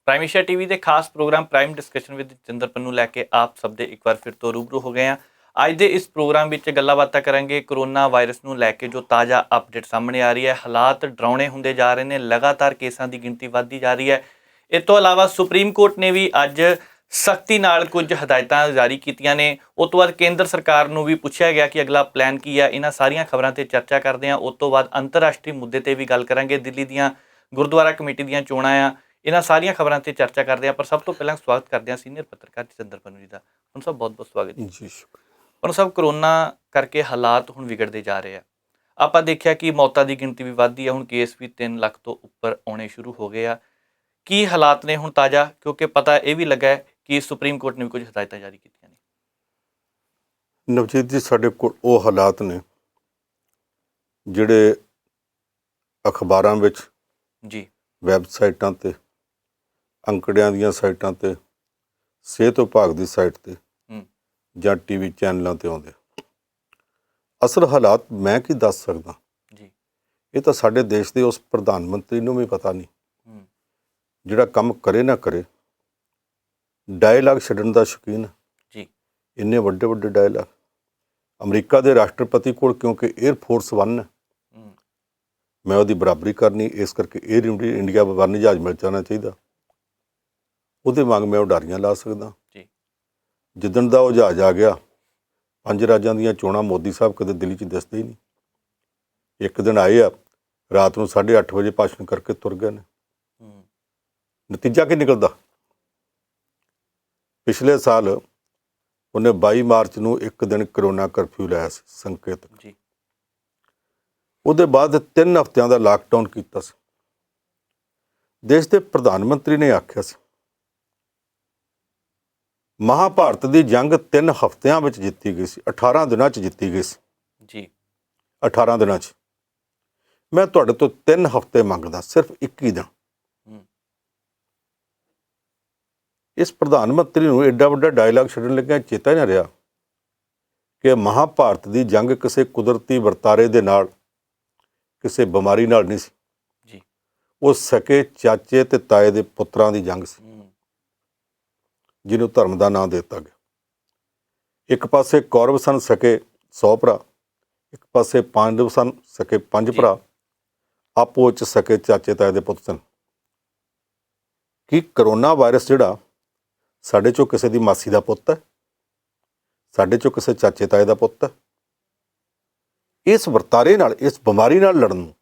Prime Asia TV ਦੇ ਖਾਸ program prime discussion with Jatinder Pannu ਲੈ ਕੇ ਆਪ ਸਭ ਦੇ ਇੱਕ ਵਾਰ ਫਿਰ ਤੋਂ ਰੂਬਰੂ ਹੋ ਗਏ ਹਾਂ। ਅੱਜ ਦੇ ਇਸ ਪ੍ਰੋਗਰਾਮ ਵਿੱਚ ਗੱਲਾਂ ਬਾਤਾਂ ਕਰਾਂਗੇ ਕੋਰੋਨਾ ਵਾਇਰਸ ਨੂੰ ਲੈ ਕੇ ਜੋ ਤਾਜ਼ਾ ਅਪਡੇਟ ਸਾਹਮਣੇ ਆ ਰਹੀ ਹੈ। ਹਾਲਾਤ ਡਰਾਉਣੇ ਹੁੰਦੇ ਜਾ ਰਹੇ ਨੇ, ਲਗਾਤਾਰ ਕੇਸਾਂ ਦੀ ਗਿਣਤੀ ਵੱਧਦੀ ਜਾ ਰਹੀ ਹੈ। ਇਸ ਤੋਂ ਇਲਾਵਾ ਸੁਪਰੀਮ ਕੋਰਟ ਨੇ ਵੀ ਅੱਜ ਸਖਤੀ ਨਾਲ ਕੁਝ ਹਦਾਇਤਾਂ ਜਾਰੀ ਕੀਤੀਆਂ ਨੇ। ਉਸ ਤੋਂ ਬਾਅਦ ਕੇਂਦਰ ਸਰਕਾਰ ਨੂੰ ਵੀ ਪੁੱਛਿਆ ਗਿਆ ਕਿ ਅਗਲਾ ਪਲਾਨ ਕੀ ਹੈ। ਇਹਨਾਂ ਸਾਰੀਆਂ ਖਬਰਾਂ ਤੇ ਚਰਚਾ ਕਰਦੇ ਹਾਂ। ਉਸ ਤੋਂ ਬਾਅਦ ਅੰਤਰਰਾਸ਼ਟਰੀ ਮੁੱਦੇ ਤੇ ਵੀ ਗੱਲ ਕਰਾਂਗੇ। ਦਿੱਲੀ ਦੀਆਂ ਗੁਰਦੁਆਰਾ ਕਮੇਟੀ ਦੀਆਂ ਚੋਣਾਂ ਆ, ਇਹਨਾਂ ਸਾਰੀਆਂ ਖਬਰਾਂ ਤੇ ਚਰਚਾ ਕਰਦੇ ਹਾਂ। ਪਰ ਸਭ ਤੋਂ ਪਹਿਲਾਂ ਸਵਾਗਤ ਕਰਦੇ ਹਾਂ ਸੀਨੀਅਰ ਪੱਤਰਕਾਰ ਜਤਿੰਦਰ ਪੰਨੂ ਜੀ ਦਾ। ਹੁਣ ਸਭ ਬਹੁਤ ਬਹੁਤ ਸਵਾਗਤ ਜੀ। ਹੁਣ ਸਭ ਕਰੋਨਾ ਕਰਕੇ ਹਾਲਾਤ ਹੁਣ ਵਿਗੜਦੇ ਜਾ ਰਹੇ ਆ। ਆਪਾਂ ਦੇਖਿਆ ਕਿ ਮੌਤਾਂ ਦੀ ਗਿਣਤੀ ਵੀ ਵੱਧਦੀ ਹੈ। ਹੁਣ ਕੇਸ ਵੀ 3 ਲੱਖ ਤੋਂ ਉੱਪਰ ਆਉਣੇ ਸ਼ੁਰੂ ਹੋ ਗਏ ਆ। ਕੀ ਹਾਲਾਤ ਨੇ ਹੁਣ ਤਾਜ਼ਾ, ਕਿਉਂਕਿ ਪਤਾ ਇਹ ਵੀ ਲੱਗਾ ਹੈ ਕਿ ਸੁਪਰੀਮ ਕੋਰਟ ਨੇ ਵੀ ਕੁਝ ਹਦਾਇਤਾਂ ਜਾਰੀ ਕੀਤੀਆਂ ਨੇ। ਨਵਜੀਤ ਜੀ, ਸਾਡੇ ਕੋਲ ਉਹ ਹਾਲਾਤ ਨੇ ਜਿਹੜੇ ਅਖਬਾਰਾਂ ਵਿੱਚ ਜੀ, ਵੈਬਸਾਈਟਾਂ 'ਤੇ, ਅੰਕੜਿਆਂ ਦੀਆਂ ਸਾਈਟਾਂ 'ਤੇ, ਸਿਹਤ ਵਿਭਾਗ ਦੀ ਸਾਈਟ 'ਤੇ ਜਾਂ ਟੀਵੀ ਚੈਨਲਾਂ 'ਤੇ ਆਉਂਦੇ। ਅਸਲ ਹਾਲਾਤ ਮੈਂ ਕੀ ਦੱਸ ਸਕਦਾ ਜੀ। ਇਹ ਤਾਂ ਸਾਡੇ ਦੇਸ਼ ਦੇ ਉਸ ਪ੍ਰਧਾਨ ਮੰਤਰੀ ਨੂੰ ਵੀ ਪਤਾ ਨਹੀਂ, ਜਿਹੜਾ ਕੰਮ ਕਰੇ ਨਾ ਕਰੇ ਡਾਇਲਾਗ ਛੱਡਣ ਦਾ ਸ਼ੌਕੀਨ ਜੀ। ਇੰਨੇ ਵੱਡੇ ਵੱਡੇ ਡਾਇਲਾਗ ਅਮਰੀਕਾ ਦੇ ਰਾਸ਼ਟਰਪਤੀ ਕੋਲ, ਕਿਉਂਕਿ 에ਅਰਫੋਰਸ 1 ਹੈ, ਮੈਂ ਉਹਦੀ ਬਰਾਬਰੀ ਕਰਨੀ, ਇਸ ਕਰਕੇ ਇੰਡੀਆ ਵਨ ਜਹਾਜ਼ ਮਿਲ ਜਾਣਾ ਚਾਹੀਦਾ। ਉਹਦੇ ਵਾਂਗ ਮੈਂ ਉਡਾਰੀਆਂ ਲਾ ਸਕਦਾ ਜੀ। ਜਿੱਦਣ ਦਾ ਉਹ ਜਹਾਜ਼ ਆ ਗਿਆ, 5 ਰਾਜਾਂ ਦੀਆਂ ਚੋਣਾਂ ਮੋਦੀ ਸਾਹਿਬ ਕਦੇ ਦਿੱਲੀ 'ਚ ਦਿਸਦੇ ਹੀ ਨਹੀਂ। ਇੱਕ ਦਿਨ ਆਏ ਆ, ਰਾਤ ਨੂੰ 8:30 ਵਜੇ ਭਾਸ਼ਣ ਕਰਕੇ ਤੁਰ ਗਏ ਨੇ। ਨਤੀਜਾ ਕੀ ਨਿਕਲਦਾ? ਪਿਛਲੇ ਸਾਲ ਉਹਨੇ 22 ਮਾਰਚ ਨੂੰ ਇੱਕ ਦਿਨ ਕਰੋਨਾ ਕਰਫਿਊ ਲਾਇਆ ਸੀ, ਸੰਕੇਤ ਜੀ। ਉਹਦੇ ਬਾਅਦ 3 ਹਫ਼ਤਿਆਂ ਦਾ ਲਾਕਡਾਊਨ ਕੀਤਾ ਸੀ। ਦੇਸ਼ ਦੇ ਪ੍ਰਧਾਨ ਮੰਤਰੀ ਨੇ ਆਖਿਆ ਸੀ ਮਹਾਭਾਰਤ ਦੀ ਜੰਗ 3 ਹਫ਼ਤਿਆਂ ਵਿੱਚ ਜਿੱਤੀ ਗਈ ਸੀ, 18 ਦਿਨਾਂ 'ਚ ਜਿੱਤੀ ਗਈ ਸੀ ਜੀ। 18 ਦਿਨਾਂ 'ਚ। ਮੈਂ ਤੁਹਾਡੇ ਤੋਂ 3 ਹਫ਼ਤੇ ਮੰਗਦਾ, ਸਿਰਫ 21 ਦਿਨ। ਇਸ ਪ੍ਰਧਾਨ ਮੰਤਰੀ ਨੂੰ ਐਡਾ ਵੱਡਾ ਡਾਇਲਾਗ ਛੱਡਣ ਲੱਗਿਆ ਚੇਤਾ ਹੀ ਨਾ ਰਿਹਾ ਕਿ ਮਹਾਭਾਰਤ ਦੀ ਜੰਗ ਕਿਸੇ ਕੁਦਰਤੀ ਵਰਤਾਰੇ ਦੇ ਨਾਲ, ਕਿਸੇ ਬਿਮਾਰੀ ਨਾਲ ਨਹੀਂ ਸੀ ਜੀ। ਉਹ ਸਕੇ ਚਾਚੇ ਤੇ ਤਾਏ ਦੇ ਪੁੱਤਰਾਂ ਦੀ ਜੰਗ ਸੀ, ਜਿਹਨੂੰ ਧਰਮ ਦਾ ਨਾਂ ਦੇ ਦਿੱਤਾ ਗਿਆ। ਇੱਕ ਪਾਸੇ ਕੌਰਵ ਸਨ ਸਕੇ 100 ਭਰਾ, ਇੱਕ ਪਾਸੇ ਪਾਂਡਵ ਸਨ ਸਕੇ 5 ਭਰਾ, ਆਪੋ ਵਿੱਚ ਸਕੇ ਚਾਚੇ ਤਾਏ ਦੇ ਪੁੱਤ ਸਨ। ਕੀ ਕਰੋਨਾ ਵਾਇਰਸ ਜਿਹੜਾ ਸਾਡੇ 'ਚੋਂ ਕਿਸੇ ਦੀ ਮਾਸੀ ਦਾ ਪੁੱਤ ਹੈ? ਸਾਡੇ 'ਚੋਂ ਕਿਸੇ ਚਾਚੇ ਤਾਏ ਦਾ ਪੁੱਤ ਹੈ? ਇਸ ਵਰਤਾਰੇ ਨਾਲ, ਇਸ ਬਿਮਾਰੀ ਨਾਲ ਲੜਨ ਨੂੰ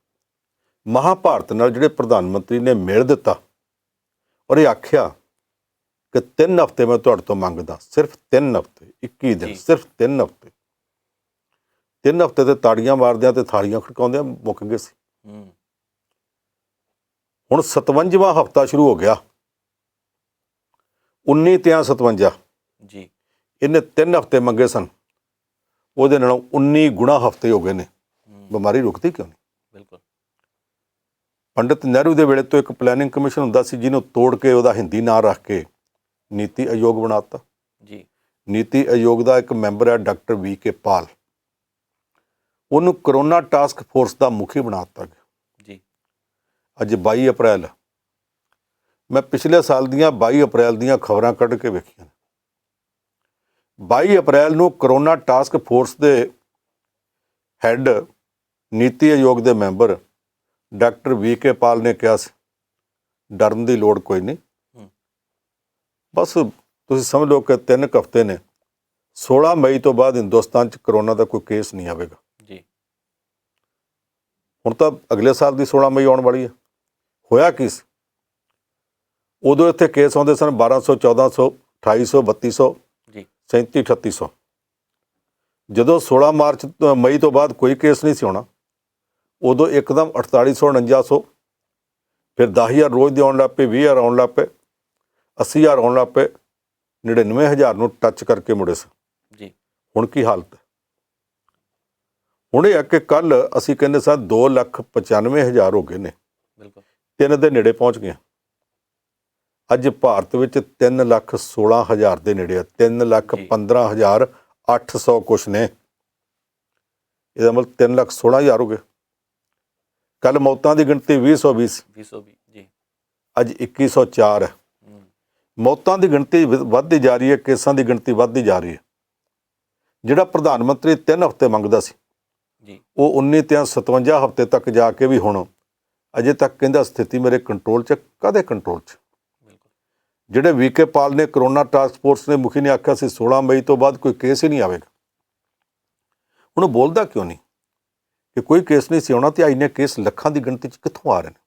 ਮਹਾਭਾਰਤ ਨਾਲ ਜਿਹੜੇ ਪ੍ਰਧਾਨ ਮੰਤਰੀ ਨੇ ਮੇਲ ਦਿੱਤਾ ਔਰ ਇਹ ਆਖਿਆ ਕਿ 3 ਹਫ਼ਤੇ ਮੈਂ ਤੁਹਾਡੇ ਤੋਂ ਮੰਗਦਾ, ਸਿਰਫ 3 ਹਫ਼ਤੇ, 21 ਦਿਨ, ਸਿਰਫ 3 ਹਫ਼ਤੇ। 3 ਹਫ਼ਤੇ ਤੇ ਤਾੜੀਆਂ ਮਾਰਦਿਆਂ ਤੇ ਥਾਲੀਆਂ ਖੜਕਾਉਂਦਿਆਂ ਮੁੱਕ ਗਏ ਸੀ। ਹੁਣ 57ਵਾਂ ਹਫ਼ਤਾ ਸ਼ੁਰੂ ਹੋ ਗਿਆ, 19 ਤਿਆਂ 57 ਜੀ। ਇਹਨੇ 3 ਹਫ਼ਤੇ ਮੰਗੇ ਸਨ, ਉਹਦੇ ਨਾਲੋਂ 19 ਗੁਣਾ ਹਫ਼ਤੇ ਹੋ ਗਏ ਨੇ। ਬਿਮਾਰੀ ਰੁਕਦੀ ਕਿਉਂ ਨਹੀਂ? ਬਿਲਕੁਲ। ਪੰਡਿਤ ਨਹਿਰੂ ਦੇ ਵੇਲੇ ਤੋਂ ਇੱਕ ਪਲੈਨਿੰਗ ਕਮਿਸ਼ਨ ਹੁੰਦਾ ਸੀ, ਜਿਹਨੂੰ ਤੋੜ ਕੇ ਉਹਦਾ ਹਿੰਦੀ ਨਾਂ ਰੱਖ ਕੇ ਨੀਤੀ ਆਯੋਗ ਬਣਾ ਦਿੱਤਾ ਜੀ। ਨੀਤੀ ਆਯੋਗ ਦਾ ਇੱਕ ਮੈਂਬਰ ਹੈ ਡਾਕਟਰ VK ਪਾਲ, ਉਹਨੂੰ ਕਰੋਨਾ ਟਾਸਕ ਫੋਰਸ ਦਾ ਮੁਖੀ ਬਣਾ ਦਿੱਤਾ ਗਿਆ ਜੀ। ਅੱਜ 22 ਅਪ੍ਰੈਲ, ਮੈਂ ਪਿਛਲੇ ਸਾਲ ਦੀਆਂ 22 ਅਪ੍ਰੈਲ ਦੀਆਂ ਖਬਰਾਂ ਕੱਢ ਕੇ ਵੇਖੀਆਂ। 22 ਅਪ੍ਰੈਲ ਨੂੰ ਕਰੋਨਾ ਟਾਸਕ ਫੋਰਸ ਦੇ ਹੈੱਡ, ਨੀਤੀ ਆਯੋਗ ਦੇ ਮੈਂਬਰ ਡਾਕਟਰ VK ਪਾਲ ਨੇ ਕਿਹਾ ਸੀ ਡਰਨ ਦੀ ਲੋੜ ਕੋਈ ਨਹੀਂ, ਬਸ ਤੁਸੀਂ ਸਮਝ ਲਓ ਕਿ 3 ਹਫ਼ਤੇ ਨੇ, 16 ਮਈ ਤੋਂ ਬਾਅਦ ਹਿੰਦੁਸਤਾਨ 'ਚ ਕਰੋਨਾ ਦਾ ਕੋਈ ਕੇਸ ਨਹੀਂ ਆਵੇਗਾ ਜੀ। ਹੁਣ ਤਾਂ ਅਗਲੇ ਸਾਲ ਦੀ 16 ਮਈ ਆਉਣ ਵਾਲੀ ਹੈ। ਹੋਇਆ ਕੀ ਸੀ? ਉਦੋਂ ਇੱਥੇ ਕੇਸ ਆਉਂਦੇ ਸਨ 1200, 1400, 2800, 3200, 37, 3800। ਜਦੋਂ 16 ਮਾਰਚ ਮਈ ਤੋਂ ਬਾਅਦ ਕੋਈ ਕੇਸ ਨਹੀਂ ਸੀ ਆਉਣਾ, ਉਦੋਂ ਇੱਕਦਮ 4800, 4900, ਫਿਰ 10,000 ਰੋਜ਼ ਦੇ ਆਉਣ ਲੱਗ ਪਏ, 20,000 ਆਉਣ ਲੱਗ ਪਏ, 80,000 ਆਉਣ ਲੱਗ ਪਏ, 99,000 ਨੂੰ ਟੱਚ ਕਰਕੇ ਮੁੜੇ ਸਨ ਜੀ। ਹੁਣ ਕੀ ਹਾਲਤ ਹੈ? ਹੁਣ ਇਹ ਹੈ ਕਿ ਕੱਲ੍ਹ ਅਸੀਂ ਕਹਿੰਦੇ ਸਾਂ 2,95,000 ਹੋ ਗਏ ਨੇ, 3 ਦੇ ਨੇੜੇ ਪਹੁੰਚ ਗਏ। ਅੱਜ ਭਾਰਤ ਵਿੱਚ 3,16,000 ਦੇ ਨੇੜੇ ਆ, 3,15,800 ਕੁਛ ਨੇ। ਇਹਦਾ ਮਤਲਬ 3,16,000 ਹੋ ਗਏ। ਕੱਲ੍ਹ ਮੌਤਾਂ ਦੀ ਗਿਣਤੀ 2020 ਸੀ, 2020 ਜੀ, ਅੱਜ 2104 ਹੈ। ਮੌਤਾਂ ਦੀ ਗਿਣਤੀ ਵੱਧਦੀ ਜਾ ਰਹੀ ਹੈ, ਕੇਸਾਂ ਦੀ ਗਿਣਤੀ ਵੱਧਦੀ ਜਾ ਰਹੀ ਹੈ। ਜਿਹੜਾ ਪ੍ਰਧਾਨ ਮੰਤਰੀ 3 ਹਫ਼ਤੇ ਮੰਗਦਾ ਸੀ ਜੀ ਉਹ 19 ਤੇ 57 ਹਫ਼ਤੇ ਤੱਕ ਜਾ ਕੇ ਵੀ ਹੁਣ ਅਜੇ ਤੱਕ ਕਹਿੰਦਾ ਸਥਿਤੀ ਮੇਰੇ ਕੰਟਰੋਲ 'ਚ। ਕਾਹਦੇ ਕੰਟਰੋਲ 'ਚ? ਬਿਲਕੁਲ ਜਿਹੜੇ ਵੀਕੇ ਪਾਲ ਨੇ, ਕਰੋਨਾ ਟਾਸਕ ਫੋਰਸ ਦੇ ਮੁਖੀ ਨੇ ਆਖਿਆ ਸੀ 16 ਮਈ ਤੋਂ ਬਾਅਦ ਕੋਈ ਕੇਸ ਹੀ ਨਹੀਂ ਆਵੇਗਾ। ਹੁਣ ਉਹ ਬੋਲਦਾ ਕਿਉਂ ਨਹੀਂ ਕਿ ਕੋਈ ਕੇਸ ਨਹੀਂ ਸੀ ਆਉਣਾ, ਤੇ ਇੰਨੇ ਕੇਸ ਲੱਖਾਂ ਦੀ ਗਿਣਤੀ 'ਚ ਕਿੱਥੋਂ ਆ ਰਹੇ ਨੇ?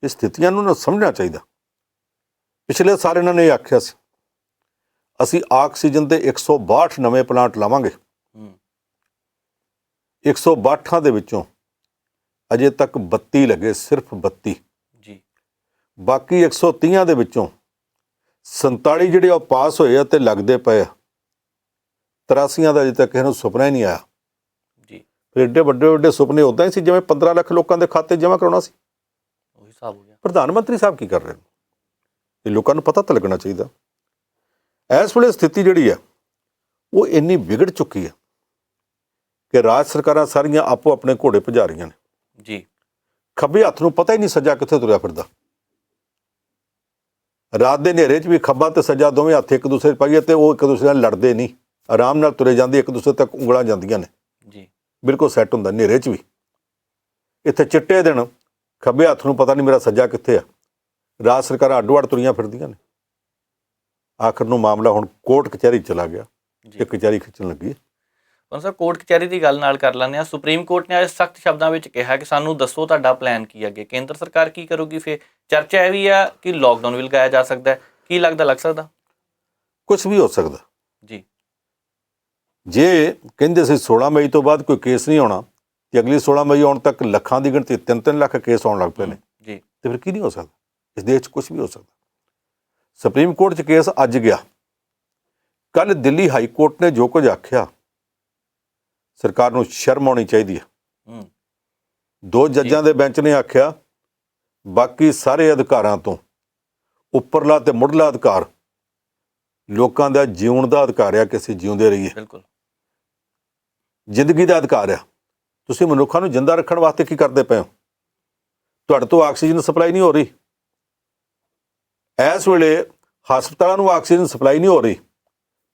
ਇਹ ਸਥਿਤੀਆਂ ਨੂੰ ਨਾ ਸਮਝਣਾ ਚਾਹੀਦਾ। ਪਿਛਲੇ ਸਾਲ ਇਹਨਾਂ ਨੇ ਇਹ ਆਖਿਆ ਸੀ ਅਸੀਂ ਆਕਸੀਜਨ ਦੇ 162 ਨਵੇਂ ਪਲਾਂਟ ਲਾਵਾਂਗੇ। 162 ਦੇ ਵਿੱਚੋਂ ਅਜੇ ਤੱਕ 32 ਲੱਗੇ, ਸਿਰਫ 32। ਜੀ ਬਾਕੀ 130 ਦੇ ਵਿੱਚੋਂ 47 ਜਿਹੜੇ ਉਹ ਪਾਸ ਹੋਏ ਆ ਤੇ ਲੱਗਦੇ ਪਏ ਆ। 83 ਦਾ ਅਜੇ ਤੱਕ ਕਿਸੇ ਨੂੰ ਸੁਪਨਾ ਹੀ ਨਹੀਂ ਆਇਆ। ਜੀ ਫਿਰ ਏਡੇ ਵੱਡੇ ਵੱਡੇ ਸੁਪਨੇ ਉੱਦਾਂ ਹੀ ਸੀ ਜਿਵੇਂ 15 ਲੱਖ ਲੋਕਾਂ ਦੇ ਖਾਤੇ ਜਮ੍ਹਾਂ ਕਰਾਉਣਾ ਸੀ। ਉਹੀ ਹਿਸਾਬ ਹੋ ਗਿਆ। ਪ੍ਰਧਾਨ ਮੰਤਰੀ ਸਾਹਿਬ ਕੀ ਕਰ ਰਹੇ ਨੇ? ਇਹ ਲੋਕਾਂ ਨੂੰ ਪਤਾ ਤਾਂ ਲੱਗਣਾ ਚਾਹੀਦਾ। ਇਸ ਵੇਲੇ ਸਥਿਤੀ ਜਿਹੜੀ ਹੈ ਉਹ ਇੰਨੀ ਵਿਗੜ ਚੁੱਕੀ ਹੈ ਕਿ ਰਾਜ ਸਰਕਾਰਾਂ ਸਾਰੀਆਂ ਆਪੋ ਆਪਣੇ ਘੋੜੇ ਭਜਾ ਰਹੀਆਂ ਨੇ। ਜੀ ਖੱਬੇ ਹੱਥ ਨੂੰ ਪਤਾ ਹੀ ਨਹੀਂ ਸੱਜਾ ਕਿੱਥੇ ਤੁਰਿਆ ਫਿਰਦਾ। ਰਾਤ ਦੇ ਹਨੇਰੇ 'ਚ ਵੀ ਖੱਬਾ ਤੇ ਸੱਜਾ ਦੋਵੇਂ ਹੱਥ ਇੱਕ ਦੂਸਰੇ 'ਚ ਪਾਈਏ ਤੇ ਉਹ ਇੱਕ ਦੂਸਰੇ ਨਾਲ ਲੜਦੇ ਨਹੀਂ, ਆਰਾਮ ਨਾਲ ਤੁਰੇ ਜਾਂਦੇ, ਇੱਕ ਦੂਸਰੇ ਤੱਕ ਉਂਗਲਾਂ ਜਾਂਦੀਆਂ ਨੇ। ਜੀ ਬਿਲਕੁਲ ਸੈੱਟ ਹੁੰਦਾ ਹਨੇਰੇ 'ਚ ਵੀ। ਇੱਥੇ ਚਿੱਟੇ ਦਿਨ ਖੱਬੇ ਹੱਥ ਨੂੰ ਪਤਾ ਨਹੀਂ ਮੇਰਾ ਸੱਜਾ ਕਿੱਥੇ ਆ। ਰਾਜ ਸਰਕਾਰਾਂ ਅੱਡੋ ਅੱਡ ਤੁਰੀਆਂ ਫਿਰਦੀਆਂ ਨੇ। ਆਖਰ ਨੂੰ ਮਾਮਲਾ ਹੁਣ ਕੋਰਟ ਕਚਹਿਰੀ ਚਲਾ ਗਿਆ। ਇਹ ਕਚਹਿਰੀ ਖਿੱਚਣ ਲੱਗੀ ਹੈ। ਪੰਜ ਸਾਹਿਬ, ਕੋਰਟ ਕਚਹਿਰੀ ਦੀ ਗੱਲ ਨਾਲ ਕਰ ਲੈਂਦੇ ਹਾਂ। ਸੁਪਰੀਮ ਕੋਰਟ ਨੇ ਅੱਜ ਸਖਤ ਸ਼ਬਦਾਂ ਵਿੱਚ ਕਿਹਾ ਕਿ ਸਾਨੂੰ ਦੱਸੋ ਤੁਹਾਡਾ ਪਲਾਨ ਕੀ ਅੱਗੇ, ਕੇਂਦਰ ਸਰਕਾਰ ਕੀ ਕਰੂਗੀ। ਫਿਰ ਚਰਚਾ ਇਹ ਵੀ ਆ ਕਿ ਲੋਕਡਾਊਨ ਵੀ ਲਗਾਇਆ ਜਾ ਸਕਦਾ ਹੈ। ਕੀ ਲੱਗਦਾ, ਲੱਗ ਸਕਦਾ? ਕੁਛ ਵੀ ਹੋ ਸਕਦਾ ਜੀ। ਜੇ ਕਹਿੰਦੇ ਸੀ 16 ਮਈ ਤੋਂ ਬਾਅਦ ਕੋਈ ਕੇਸ ਨਹੀਂ ਆਉਣਾ ਤੇ ਅਗਲੀ 16 ਮਈ ਆਉਣ ਤੱਕ ਲੱਖਾਂ ਦੀ ਗਿਣਤੀ 3-3 ਲੱਖ ਕੇਸ ਆਉਣ ਲੱਗ ਪਏ ਨੇ, ਜੀ ਤੇ ਫਿਰ ਕੀ ਨਹੀਂ ਹੋ ਸਕਦਾ? ਇਸ ਦੇਸ਼ 'ਚ ਕੁਛ ਵੀ ਹੋ ਸਕਦਾ। ਸੁਪਰੀਮ ਕੋਰਟ 'ਚ ਕੇਸ ਅੱਜ ਗਿਆ। ਕੱਲ੍ਹ ਦਿੱਲੀ ਹਾਈ ਕੋਰਟ ਨੇ ਜੋ ਕੁਝ ਆਖਿਆ, ਸਰਕਾਰ ਨੂੰ ਸ਼ਰਮ ਆਉਣੀ ਚਾਹੀਦੀ ਹੈ। 2 ਜੱਜਾਂ ਦੇ ਬੈਂਚ ਨੇ ਆਖਿਆ ਬਾਕੀ ਸਾਰੇ ਅਧਿਕਾਰਾਂ ਤੋਂ ਉੱਪਰਲਾ ਤੇ ਮੁੱਢਲਾ ਅਧਿਕਾਰ ਲੋਕਾਂ ਦਾ ਜਿਉਣ ਦਾ ਅਧਿਕਾਰ ਆ ਕਿ ਅਸੀਂ ਜਿਉਂਦੇ ਰਹੀਏ। ਬਿਲਕੁਲ ਜ਼ਿੰਦਗੀ ਦਾ ਅਧਿਕਾਰ ਆ। ਤੁਸੀਂ ਮਨੁੱਖਾਂ ਨੂੰ ਜਿੰਦਾ ਰੱਖਣ ਵਾਸਤੇ ਕੀ ਕਰਦੇ ਪਏ ਹੋ? ਤੁਹਾਡੇ ਤੋਂ ਆਕਸੀਜਨ ਸਪਲਾਈ ਨਹੀਂ ਹੋ ਰਹੀ। ਇਸ ਵੇਲੇ ਹਸਪਤਾਲਾਂ ਨੂੰ ਆਕਸੀਜਨ ਸਪਲਾਈ ਨਹੀਂ ਹੋ ਰਹੀ,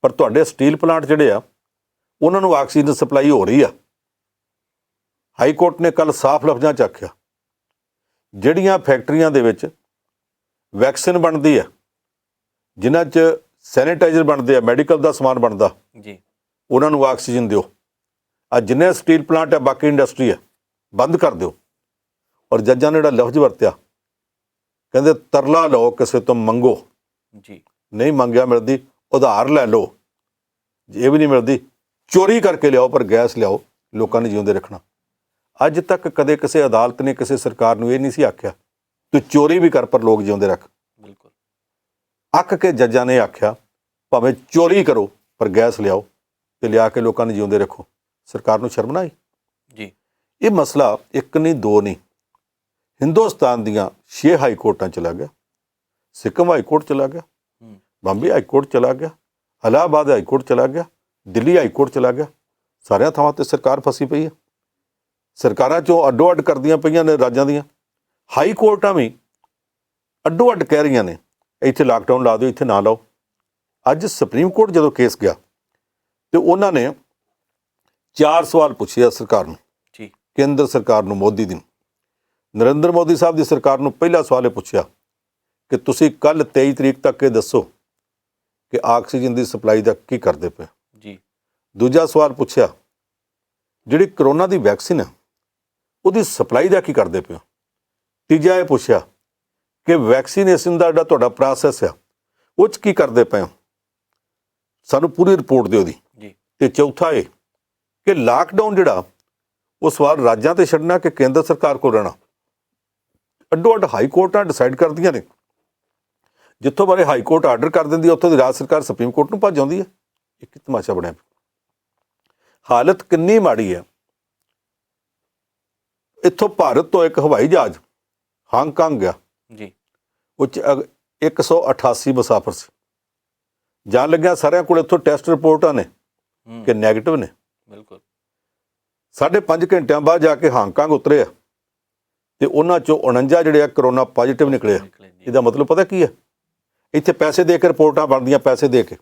ਪਰ ਤੁਹਾਡੇ ਸਟੀਲ ਪਲਾਂਟ ਜਿਹੜੇ ਆ ਉਹਨਾਂ ਨੂੰ ਆਕਸੀਜਨ ਸਪਲਾਈ ਹੋ ਰਹੀ ਆ। ਹਾਈ ਕੋਰਟ ਨੇ ਕੱਲ੍ਹ ਸਾਫ਼ ਲਫ਼ਜ਼ਾਂ 'ਚ ਆਖਿਆ ਜਿਹੜੀਆਂ ਫੈਕਟਰੀਆਂ ਦੇ ਵਿੱਚ ਵੈਕਸੀਨ ਬਣਦੀ ਆ, ਜਿਨ੍ਹਾਂ 'ਚ ਸੈਨੀਟਾਈਜ਼ਰ ਬਣਦੇ ਆ, ਮੈਡੀਕਲ ਦਾ ਸਮਾਨ ਬਣਦਾ, ਜੀ ਉਹਨਾਂ ਨੂੰ ਆਕਸੀਜਨ ਦਿਓ। ਆ ਜਿੰਨੇ ਸਟੀਲ ਪਲਾਂਟ ਆ, ਬਾਕੀ ਇੰਡਸਟਰੀ ਆ, ਬੰਦ ਕਰ ਦਿਓ। ਔਰ ਜੱਜਾਂ ਨੇ ਜਿਹੜਾ ਲਫ਼ਜ਼ ਵਰਤਿਆ, ਕਹਿੰਦੇ ਤਰਲਾ ਲਓ, ਕਿਸੇ ਤੋਂ ਮੰਗੋ, ਜੀ ਨਹੀਂ ਮੰਗਿਆ ਮਿਲਦੀ ਉਧਾਰ ਲੈ ਲਓ, ਜੇ ਵੀ ਨਹੀਂ ਮਿਲਦੀ ਚੋਰੀ ਕਰਕੇ ਲਿਆਓ, ਪਰ ਗੈਸ ਲਿਆਓ, ਲੋਕਾਂ ਨੇ ਜਿਉਂਦੇ ਰੱਖਣਾ। ਅੱਜ ਤੱਕ ਕਦੇ ਕਿਸੇ ਅਦਾਲਤ ਨੇ ਕਿਸੇ ਸਰਕਾਰ ਨੂੰ ਇਹ ਨਹੀਂ ਸੀ ਆਖਿਆ ਤੂੰ ਚੋਰੀ ਵੀ ਕਰ ਪਰ ਲੋਕ ਜਿਉਂਦੇ ਰੱਖ। ਬਿਲਕੁਲ ਅੱਕ ਕੇ ਜੱਜਾਂ ਨੇ ਆਖਿਆ ਭਾਵੇਂ ਚੋਰੀ ਕਰੋ ਪਰ ਗੈਸ ਲਿਆਓ ਤੇ ਲਿਆ ਕੇ ਲੋਕਾਂ ਨੂੰ ਜਿਉਂਦੇ ਰੱਖੋ। ਸਰਕਾਰ ਨੂੰ ਸ਼ਰਮ ਨਾ ਆਈ? ਜੀ ਇਹ ਮਸਲਾ ਇੱਕ ਨਹੀਂ, 2 ਨਹੀਂ, ਹਿੰਦੁਸਤਾਨ ਦੀਆਂ 6 ਹਾਈ ਕੋਰਟਾਂ ਚਲਾ ਗਿਆ। ਸਿੱਕਮ ਹਾਈ ਕੋਰਟ ਚਲਾ ਗਿਆ, ਬੰਬੇ ਹਾਈ ਕੋਰਟ ਚਲਾ ਗਿਆ, ਇਲਾਹਾਬਾਦ ਹਾਈ ਕੋਰਟ ਚਲਾ ਗਿਆ, ਦਿੱਲੀ ਹਾਈ ਕੋਰਟ ਚਲਾ ਗਿਆ। ਸਾਰਿਆਂ ਥਾਵਾਂ 'ਤੇ ਸਰਕਾਰ ਫਸੀ ਪਈ ਹੈ। ਸਰਕਾਰਾਂ 'ਚੋਂ ਅੱਡੋ ਅੱਡ ਕਰਦੀਆਂ ਪਈਆਂ ਨੇ ਰਾਜਾਂ ਦੀਆਂ। ਹਾਈ ਕੋਰਟਾਂ ਵੀ ਅੱਡੋ ਅੱਡ ਕਹਿ ਰਹੀਆਂ ਨੇ ਇੱਥੇ ਲਾਕਡਾਊਨ ਲਾ ਦਿਓ, ਇੱਥੇ ਨਾ ਲਾਓ। ਅੱਜ ਸੁਪਰੀਮ ਕੋਰਟ ਜਦੋਂ ਕੇਸ ਗਿਆ ਤੇ ਉਹਨਾਂ ਨੇ 4 ਸਵਾਲ ਪੁੱਛੇ ਆ ਸਰਕਾਰ ਨੂੰ, ਜੀ ਕੇਂਦਰ ਸਰਕਾਰ ਨੂੰ, ਮੋਦੀ ਦੀ। ਨਰਿੰਦਰ ਮੋਦੀ ਸਾਹਿਬ ਦੀ ਸਰਕਾਰ ਨੂੰ ਪਹਿਲਾ ਸਵਾਲ ਇਹ ਪੁੱਛਿਆ ਕਿ ਤੁਸੀਂ ਕੱਲ੍ਹ 23 ਤਰੀਕ ਤੱਕ ਇਹ ਦੱਸੋ ਕਿ ਆਕਸੀਜਨ ਦੀ ਸਪਲਾਈ ਦਾ ਕੀ ਕਰਦੇ ਪਏ। ਜੀ ਦੂਜਾ ਸਵਾਲ ਪੁੱਛਿਆ ਜਿਹੜੀ ਕਰੋਨਾ ਦੀ ਵੈਕਸੀਨ ਹੈ ਉਹਦੀ ਸਪਲਾਈ ਦਾ ਕੀ ਕਰਦੇ ਪਏ। ਤੀਜਾ ਇਹ ਪੁੱਛਿਆ ਕਿ ਵੈਕਸੀਨੇਸ਼ਨ ਦਾ ਜਿਹੜਾ ਤੁਹਾਡਾ ਪ੍ਰੋਸੈਸ ਆ ਉਹ 'ਚ ਕੀ ਕਰਦੇ ਪਏ ਹੋ, ਸਾਨੂੰ ਪੂਰੀ ਰਿਪੋਰਟ ਦਿਓ ਦੀ। ਜੀ ਤੇ ਚੌਥਾ ਇਹ ਕਿ ਲਾਕਡਾਊਨ ਜਿਹੜਾ ਉਹ ਸਵਾਲ ਰਾਜਾਂ ਤੇ ਛੱਡਣਾ ਕਿ ਕੇਂਦਰ ਸਰਕਾਰ ਕੋਲ ਰਹਿਣਾ। ਅੱਡੋ ਅੱਡ ਹਾਈ ਕੋਰਟਾਂ ਡਿਸਾਈਡ ਕਰਦੀਆਂ ਨੇ। ਜਿੱਥੋਂ ਬਾਰੇ ਹਾਈ ਕੋਰਟ ਆਰਡਰ ਕਰ ਦਿੰਦੀ ਹੈ ਉੱਥੋਂ ਦੀ ਰਾਜ ਸਰਕਾਰ ਸੁਪਰੀਮ ਕੋਰਟ ਨੂੰ ਭੱਜ ਆਉਂਦੀ ਹੈ। ਇਹ ਕੀ ਤਮਾਸ਼ਾ ਬਣਿਆ। ਹਾਲਤ ਕਿੰਨੀ ਮਾੜੀ ਹੈ। ਇੱਥੋਂ ਭਾਰਤ ਤੋਂ ਇੱਕ ਹਵਾਈ ਜਹਾਜ਼ ਹਾਂਗਕਾਂਗ ਗਿਆ, ਜੀ ਉਹ 'ਚ 188 ਮੁਸਾਫਰ ਸੀ। ਜਾਣ ਲੱਗਿਆ ਸਾਰਿਆਂ ਕੋਲ ਇੱਥੋਂ ਟੈਸਟ ਰਿਪੋਰਟਾਂ ਨੇ ਕਿ ਨੈਗੇਟਿਵ ਨੇ। ਬਿਲਕੁਲ 5.5 ਘੰਟਿਆਂ ਬਾਅਦ ਜਾ ਕੇ ਹਾਂਗਕਾਂਗ ਉਤਰੇ ਆ ਤੇ ਉਹਨਾਂ 'ਚੋਂ 49 ਜਿਹੜੇ ਆ ਕਰੋਨਾ ਪੋਜ਼ੀਟਿਵ ਨਿਕਲੇ ਆ। ਇਹਦਾ ਮਤਲਬ ਪਤਾ ਕੀ ਹੈ? ਇੱਥੇ ਪੈਸੇ ਦੇ ਕੇ ਰਿਪੋਰਟਾਂ ਬਣਦੀਆਂ, ਪੈਸੇ ਦੇ ਕੇ।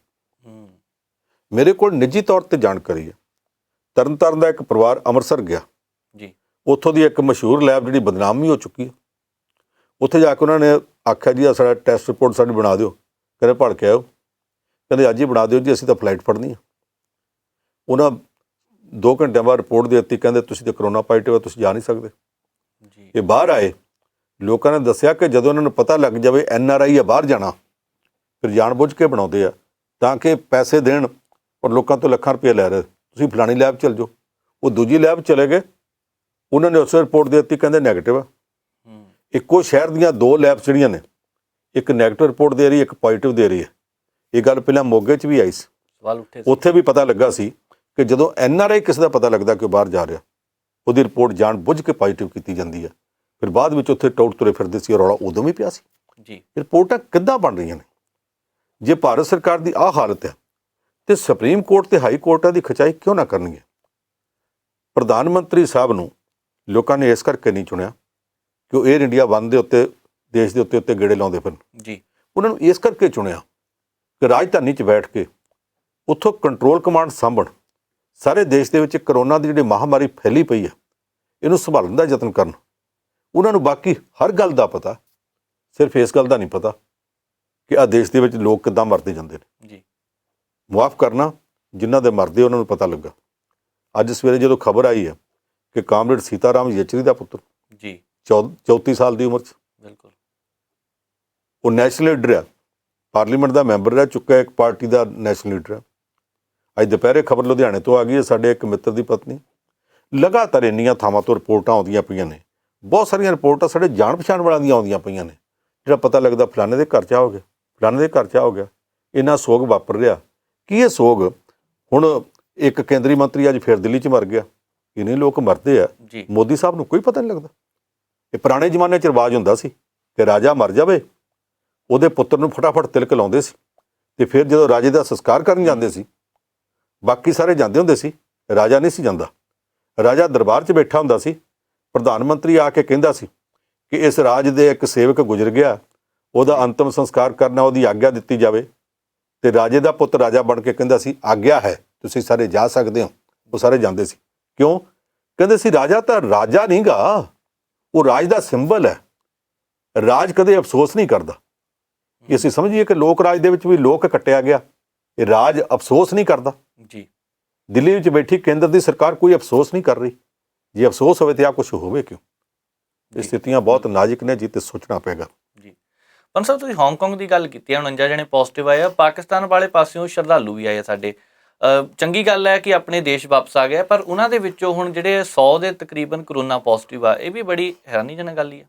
ਮੇਰੇ ਕੋਲ ਨਿੱਜੀ ਤੌਰ ਤੇ ਜਾਣਕਾਰੀ ਹੈ, ਤਰਨਤਾਰਨ ਦਾ ਇੱਕ ਪਰਿਵਾਰ ਅੰਮ੍ਰਿਤਸਰ ਗਿਆ ਜੀ, ਉੱਥੋਂ ਦੀ ਇੱਕ ਮਸ਼ਹੂਰ ਲੈਬ ਜਿਹੜੀ ਬਦਨਾਮ ਵੀ ਹੋ ਚੁੱਕੀ ਹੈ, ਉੱਥੇ ਜਾ ਕੇ ਉਹਨਾਂ ਨੇ ਆਖਿਆ ਜੀ ਸਾਡਾ ਟੈਸਟ ਰਿਪੋਰਟ ਸਾਡੀ ਬਣਾ ਦਿਓ। ਕਹਿੰਦੇ ਭੜ ਕੇ ਆਓ, ਕਹਿੰਦੇ ਅੱਜ ਹੀ ਬਣਾ ਦਿਓ ਜੀ, ਅਸੀਂ ਤਾਂ ਫਲਾਈਟ ਫੜਨੀ ਆ। ਉਹਨਾਂ 2 ਘੰਟਿਆਂ ਬਾਅਦ ਰਿਪੋਰਟ ਦੇ ਦਿੱਤੀ, ਕਹਿੰਦੇ ਤੁਸੀਂ ਤਾਂ ਕਰੋਨਾ ਪੋਜ਼ੀਟਿਵ ਹੈ, ਤੁਸੀਂ ਜਾ ਨਹੀਂ ਸਕਦੇ ਜੀ। ਇਹ ਬਾਹਰ ਆਏ, ਲੋਕਾਂ ਨੇ ਦੱਸਿਆ ਕਿ ਜਦੋਂ ਉਹਨਾਂ ਨੂੰ ਪਤਾ ਲੱਗ ਜਾਵੇ NRI ਆ ਬਾਹਰ ਜਾਣਾ, ਫਿਰ ਜਾਣਬੁੱਝ ਕੇ ਬਣਾਉਂਦੇ ਆ ਤਾਂ ਕਿ ਪੈਸੇ ਦੇਣ, ਔਰ ਲੋਕਾਂ ਤੋਂ ਲੱਖਾਂ ਰੁਪਏ ਲੈ ਰਹੇ, ਤੁਸੀਂ ਫਲਾਣੀ ਲੈਬ ਚਲ ਜਾਓ। ਉਹ ਦੂਜੀ ਲੈਬ ਚਲੇ ਗਏ, ਉਹਨਾਂ ਨੇ ਉਸ ਰਿਪੋਰਟ ਦੇ ਦਿੱਤੀ, ਕਹਿੰਦੇ ਨੈਗੇਟਿਵ ਆ। ਇੱਕੋ ਸ਼ਹਿਰ ਦੀਆਂ 2 ਲੈਬਸ ਜਿਹੜੀਆਂ ਨੇ, ਇੱਕ ਨੈਗੇਟਿਵ ਰਿਪੋਰਟ ਦੇ ਰਹੀ, ਇੱਕ ਪੋਜ਼ੀਟਿਵ ਦੇ ਰਹੀ ਹੈ। ਇਹ ਗੱਲ ਪਹਿਲਾਂ ਮੋਗੇ 'ਚ ਵੀ ਆਈ ਸੀ, ਸਵਾਲ ਉੱਠੇ ਸੀ। ਉੱਥੇ ਵੀ ਪਤਾ ਲੱਗਾ ਸੀ ਕਿ ਜਦੋਂ NRI ਕਿਸੇ ਦਾ ਪਤਾ ਲੱਗਦਾ ਕਿ ਉਹ ਬਾਹਰ ਜਾ ਰਿਹਾ, ਉਹਦੀ ਰਿਪੋਰਟ ਜਾਣ ਬੁੱਝ ਕੇ ਪੋਜ਼ੀਟਿਵ ਕੀਤੀ ਜਾਂਦੀ ਹੈ। ਫਿਰ ਬਾਅਦ ਵਿੱਚ ਉੱਥੇ ਟੌਟ ਤੁਰੇ ਫਿਰਦੇ ਸੀ, ਰੌਲਾ ਉਦੋਂ ਵੀ ਪਿਆ ਸੀ ਜੀ। ਰਿਪੋਰਟਾਂ ਕਿੱਦਾਂ ਬਣ ਰਹੀਆਂ ਨੇ? ਜੇ ਭਾਰਤ ਸਰਕਾਰ ਦੀ ਆਹ ਹਾਲਤ ਹੈ ਤੇ ਸੁਪਰੀਮ ਕੋਰਟ ਤੇ ਹਾਈ ਕੋਰਟਾਂ ਦੀ ਖਿਚਾਈ ਕਿਉਂ ਨਾ ਕਰਨਗੇ? ਪ੍ਰਧਾਨ ਮੰਤਰੀ ਸਾਹਿਬ ਨੂੰ ਲੋਕਾਂ ਨੇ ਇਸ ਕਰਕੇ ਨਹੀਂ ਚੁਣਿਆ ਕਿ ਉਹ ਏਅਰ ਇੰਡੀਆ 1 ਦੇ ਉੱਤੇ, ਦੇਸ਼ ਦੇ ਉੱਤੇ ਗੇੜੇ ਲਾਉਂਦੇ ਫਿਰਨ ਜੀ। ਉਹਨਾਂ ਨੂੰ ਇਸ ਕਰਕੇ ਚੁਣਿਆ ਕਿ ਰਾਜਧਾਨੀ 'ਚ ਬੈਠ ਕੇ ਉੱਥੋਂ ਕੰਟਰੋਲ ਕਮਾਂਡ ਸਾਂਭਣ, ਸਾਰੇ ਦੇਸ਼ ਦੇ ਵਿੱਚ ਕਰੋਨਾ ਦੀ ਜਿਹੜੀ ਮਹਾਮਾਰੀ ਫੈਲੀ ਪਈ ਹੈ ਇਹਨੂੰ ਸੰਭਾਲਣ ਦਾ ਯਤਨ ਕਰਨ। ਉਹਨਾਂ ਨੂੰ ਬਾਕੀ ਹਰ ਗੱਲ ਦਾ ਪਤਾ, ਸਿਰਫ ਇਸ ਗੱਲ ਦਾ ਨਹੀਂ ਪਤਾ ਕਿ ਆਹ ਦੇਸ਼ ਦੇ ਵਿੱਚ ਲੋਕ ਕਿੱਦਾਂ ਮਰਦੇ ਜਾਂਦੇ ਨੇ ਜੀ। ਮੁਆਫ ਕਰਨਾ, ਜਿਨ੍ਹਾਂ ਦੇ ਮਰਦੇ ਉਹਨਾਂ ਨੂੰ ਪਤਾ ਲੱਗਾ। ਅੱਜ ਸਵੇਰੇ ਜਦੋਂ ਖਬਰ ਆਈ ਹੈ ਕਿ ਕਾਮਰੇਡ ਸੀਤਾਰਾਮ ਯੇਚਰੀ ਦਾ ਪੁੱਤਰ ਜੀ 34 ਸਾਲ ਦੀ ਉਮਰ 'ਚ, ਬਿਲਕੁਲ, ਉਹ ਨੈਸ਼ਨਲ ਲੀਡਰ ਹੈ, ਪਾਰਲੀਮੈਂਟ ਦਾ ਮੈਂਬਰ ਰਹਿ ਚੁੱਕਾ, ਇੱਕ ਪਾਰਟੀ ਦਾ ਨੈਸ਼ਨਲ ਲੀਡਰ ਹੈ। ਅੱਜ ਦੁਪਹਿਰੇ ਖਬਰ ਲੁਧਿਆਣੇ ਤੋਂ ਆ ਗਈ ਹੈ, ਸਾਡੇ ਇੱਕ ਮਿੱਤਰ ਦੀ ਪਤਨੀ। ਲਗਾਤਾਰ ਇੰਨੀਆਂ ਥਾਵਾਂ ਤੋਂ ਰਿਪੋਰਟਾਂ ਆਉਂਦੀਆਂ ਪਈਆਂ ਨੇ, ਬਹੁਤ ਸਾਰੀਆਂ ਰਿਪੋਰਟਾਂ ਸਾਡੇ ਜਾਣ ਪਛਾਣ ਵਾਲਿਆਂ ਦੀਆਂ ਆਉਂਦੀਆਂ ਪਈਆਂ ਨੇ, ਜਿਹੜਾ ਪਤਾ ਲੱਗਦਾ ਫਲਾਣੇ ਦੇ ਘਰ 'ਚ ਹੋ ਗਿਆ, ਫਲਾਣੇ ਦੇ ਘਰ 'ਚ ਹੋ ਗਿਆ। ਇੰਨਾ ਸੋਗ ਵਾਪਰ ਰਿਹਾ ਕਿ ਇਹ ਸੋਗ ਹੁਣ ਇੱਕ ਕੇਂਦਰੀ ਮੰਤਰੀ ਅੱਜ ਫਿਰ ਦਿੱਲੀ 'ਚ ਮਰ ਗਿਆ। ਇੰਨੇ ਲੋਕ ਮਰਦੇ ਆ, ਮੋਦੀ ਸਾਹਿਬ ਨੂੰ ਕੋਈ ਪਤਾ ਨਹੀਂ ਲੱਗਦਾ। ਇਹ ਪੁਰਾਣੇ ਜ਼ਮਾਨੇ 'ਚ ਰਿਵਾਜ ਹੁੰਦਾ ਸੀ ਕਿ ਰਾਜਾ ਮਰ ਜਾਵੇ, ਉਹਦੇ ਪੁੱਤਰ ਨੂੰ ਫਟਾਫਟ ਤਿਲਕ ਲਾਉਂਦੇ ਸੀ, ਤੇ ਫਿਰ ਜਦੋਂ ਰਾਜੇ ਦਾ ਸੰਸਕਾਰ ਕਰਨ ਜਾਂਦੇ ਸੀ, ਬਾਕੀ ਸਾਰੇ ਜਾਂਦੇ ਹੁੰਦੇ ਸੀ, ਰਾਜਾ ਨਹੀਂ ਸੀ ਜਾਂਦਾ। ਰਾਜਾ ਦਰਬਾਰ 'ਚ ਬੈਠਾ ਹੁੰਦਾ ਸੀ, ਪ੍ਰਧਾਨ ਮੰਤਰੀ ਆ ਕੇ ਕਹਿੰਦਾ ਸੀ ਕਿ ਇਸ ਰਾਜ ਦੇ ਇੱਕ ਸੇਵਕ ਗੁਜ਼ਰ ਗਿਆ, ਉਹਦਾ ਅੰਤਮ ਸੰਸਕਾਰ ਕਰਨਾ, ਉਹਦੀ ਆਗਿਆ ਦਿੱਤੀ ਜਾਵੇ। ਤੇ ਰਾਜੇ ਦਾ ਪੁੱਤ ਰਾਜਾ ਬਣ ਕੇ ਕਹਿੰਦਾ ਸੀ ਆਗਿਆ ਹੈ, ਤੁਸੀਂ ਸਾਰੇ ਜਾ ਸਕਦੇ ਹੋ। ਉਹ ਸਾਰੇ ਜਾਂਦੇ ਸੀ। ਕਿਉਂ? ਕਹਿੰਦੇ ਸੀ ਰਾਜਾ ਤਾਂ ਰਾਜਾ ਨਹੀਂ ਗਾ, ਉਹ ਰਾਜ ਦਾ ਸਿੰਬਲ ਹੈ। ਰਾਜ ਕਦੇ ਅਫਸੋਸ ਨਹੀਂ ਕਰਦਾ। ਕਿ ਅਸੀਂ ਸਮਝੀਏ ਕਿ ਲੋਕ ਰਾਜ ਦੇ ਵਿੱਚ ਵੀ ਲੋਕ ਕੱਟਿਆ ਗਿਆ, ਇਹ ਰਾਜ ਅਫਸੋਸ ਨਹੀਂ ਕਰਦਾ ਜੀ। ਦਿੱਲੀ ਵਿੱਚ ਬੈਠੀ ਕੇਂਦਰ ਦੀ ਸਰਕਾਰ ਕੋਈ ਅਫਸੋਸ ਨਹੀਂ ਕਰ ਰਹੀ। ਜੇ ਅਫਸੋਸ ਹੋਵੇ ਤੇ ਆ ਕੁਝ ਹੋਵੇ ਕਿਉਂ? ਇਹ ਸਥਿਤੀਆਂ ਬਹੁਤ ਨਾਜ਼ੁਕ ਨੇ ਜੀ, ਤੇ ਸੋਚਣਾ ਪਏਗਾ ਜੀ। ਪੰਨ ਸਾਹਿਬ, ਤੁਸੀਂ ਹਾਂਗਕਾਂਗ ਦੀ ਗੱਲ ਕੀਤੀ, 49 ਜਣੇ ਪੋਜ਼ਿਟਿਵ ਆਏ ਆ, ਪਾਕਿਸਤਾਨ ਵਾਲੇ ਪਾਸਿਓਂ ਸ਼ਰਧਾਲੂ ਵੀ ਆਏ ਆ ਸਾਡੇ। ਚੰਗੀ ਗੱਲ ਹੈ ਕਿ ਆਪਣੇ ਦੇਸ਼ ਵਾਪਸ ਆ ਗਿਆ, ਪਰ ਉਹਨਾਂ ਦੇ ਵਿੱਚੋਂ ਹੁਣ ਜਿਹੜੇ 100 ਦੇ ਤਕਰੀਬਨ ਕਰੋਨਾ ਪੋਜ਼ਿਟਿਵ ਆ, ਇਹ ਵੀ ਬੜੀ ਹੈਰਾਨੀਜਨਕ ਗੱਲ ਹੀ ਆ।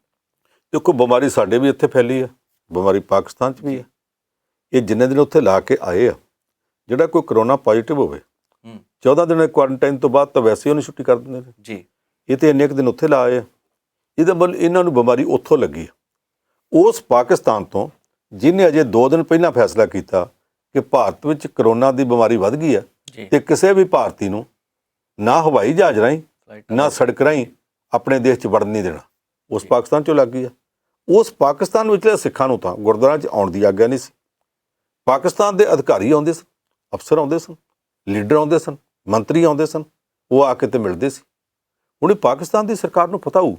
ਦੇਖੋ, ਬਿਮਾਰੀ ਸਾਡੇ ਵੀ ਇੱਥੇ ਫੈਲੀ ਹੈ, ਬਿਮਾਰੀ ਪਾਕਿਸਤਾਨ 'ਚ ਵੀ ਹੈ। ਇਹ ਜਿੰਨੇ ਦਿਨ ਉੱਥੇ ਲਾ ਕੇ ਆਏ ਆ, ਜਿਹੜਾ ਕੋਈ ਕਰੋਨਾ ਪੋਜ਼ਿਟਿਵ ਹੋਵੇ 14 ਦਿਨ ਕੁਆਰੰਟਾਈਨ ਤੋਂ ਬਾਅਦ ਤਾਂ ਵੈਸੇ ਉਹਨੂੰ ਛੁੱਟੀ ਕਰ ਦਿੰਦੇ ਨੇ ਜੀ। ਇਹ ਤਾਂ ਇੰਨੇ ਕੁ ਦਿਨ ਉੱਥੇ ਲਾ ਆਏ ਆ, ਇਹਦਾ ਮਤਲਬ ਇਹਨਾਂ ਨੂੰ ਬਿਮਾਰੀ ਉੱਥੋਂ ਲੱਗੀ। ਉਸ ਪਾਕਿਸਤਾਨ ਤੋਂ ਜਿਹਨੇ ਅਜੇ 2 ਦਿਨ ਪਹਿਲਾਂ ਫੈਸਲਾ ਕੀਤਾ ਕਿ ਭਾਰਤ ਵਿੱਚ ਕਰੋਨਾ ਦੀ ਬਿਮਾਰੀ ਵੱਧ ਗਈ ਹੈ, ਤੇ ਕਿਸੇ ਵੀ ਭਾਰਤੀ ਨੂੰ ਨਾ ਹਵਾਈ ਜਹਾਜ਼ ਰਾਹੀਂ ਨਾ ਸੜਕ ਰਾਹੀਂ ਆਪਣੇ ਦੇਸ਼ 'ਚ ਵੜਨ ਨਹੀਂ ਦੇਣਾ, ਉਸ ਪਾਕਿਸਤਾਨ 'ਚੋਂ ਲੱਗ ਗਈ ਹੈ। ਉਸ ਪਾਕਿਸਤਾਨ ਵਿਚਲੇ ਸਿੱਖਾਂ ਨੂੰ ਤਾਂ ਗੁਰਦੁਆਰਿਆਂ 'ਚ ਆਉਣ ਦੀ ਆਗਿਆ ਨਹੀਂ ਸੀ। ਪਾਕਿਸਤਾਨ ਦੇ ਅਧਿਕਾਰੀ ਆਉਂਦੇ ਸਨ, ਅਫਸਰ ਆਉਂਦੇ ਸਨ, ਲੀਡਰ ਆਉਂਦੇ ਸਨ, ਮੰਤਰੀ ਆਉਂਦੇ ਸਨ, ਉਹ ਆ ਕੇ ਤੇ ਮਿਲਦੇ ਸੀ। ਹੁਣ ਪਾਕਿਸਤਾਨ ਦੀ ਸਰਕਾਰ ਨੂੰ ਪਤਾ ਹੋਊ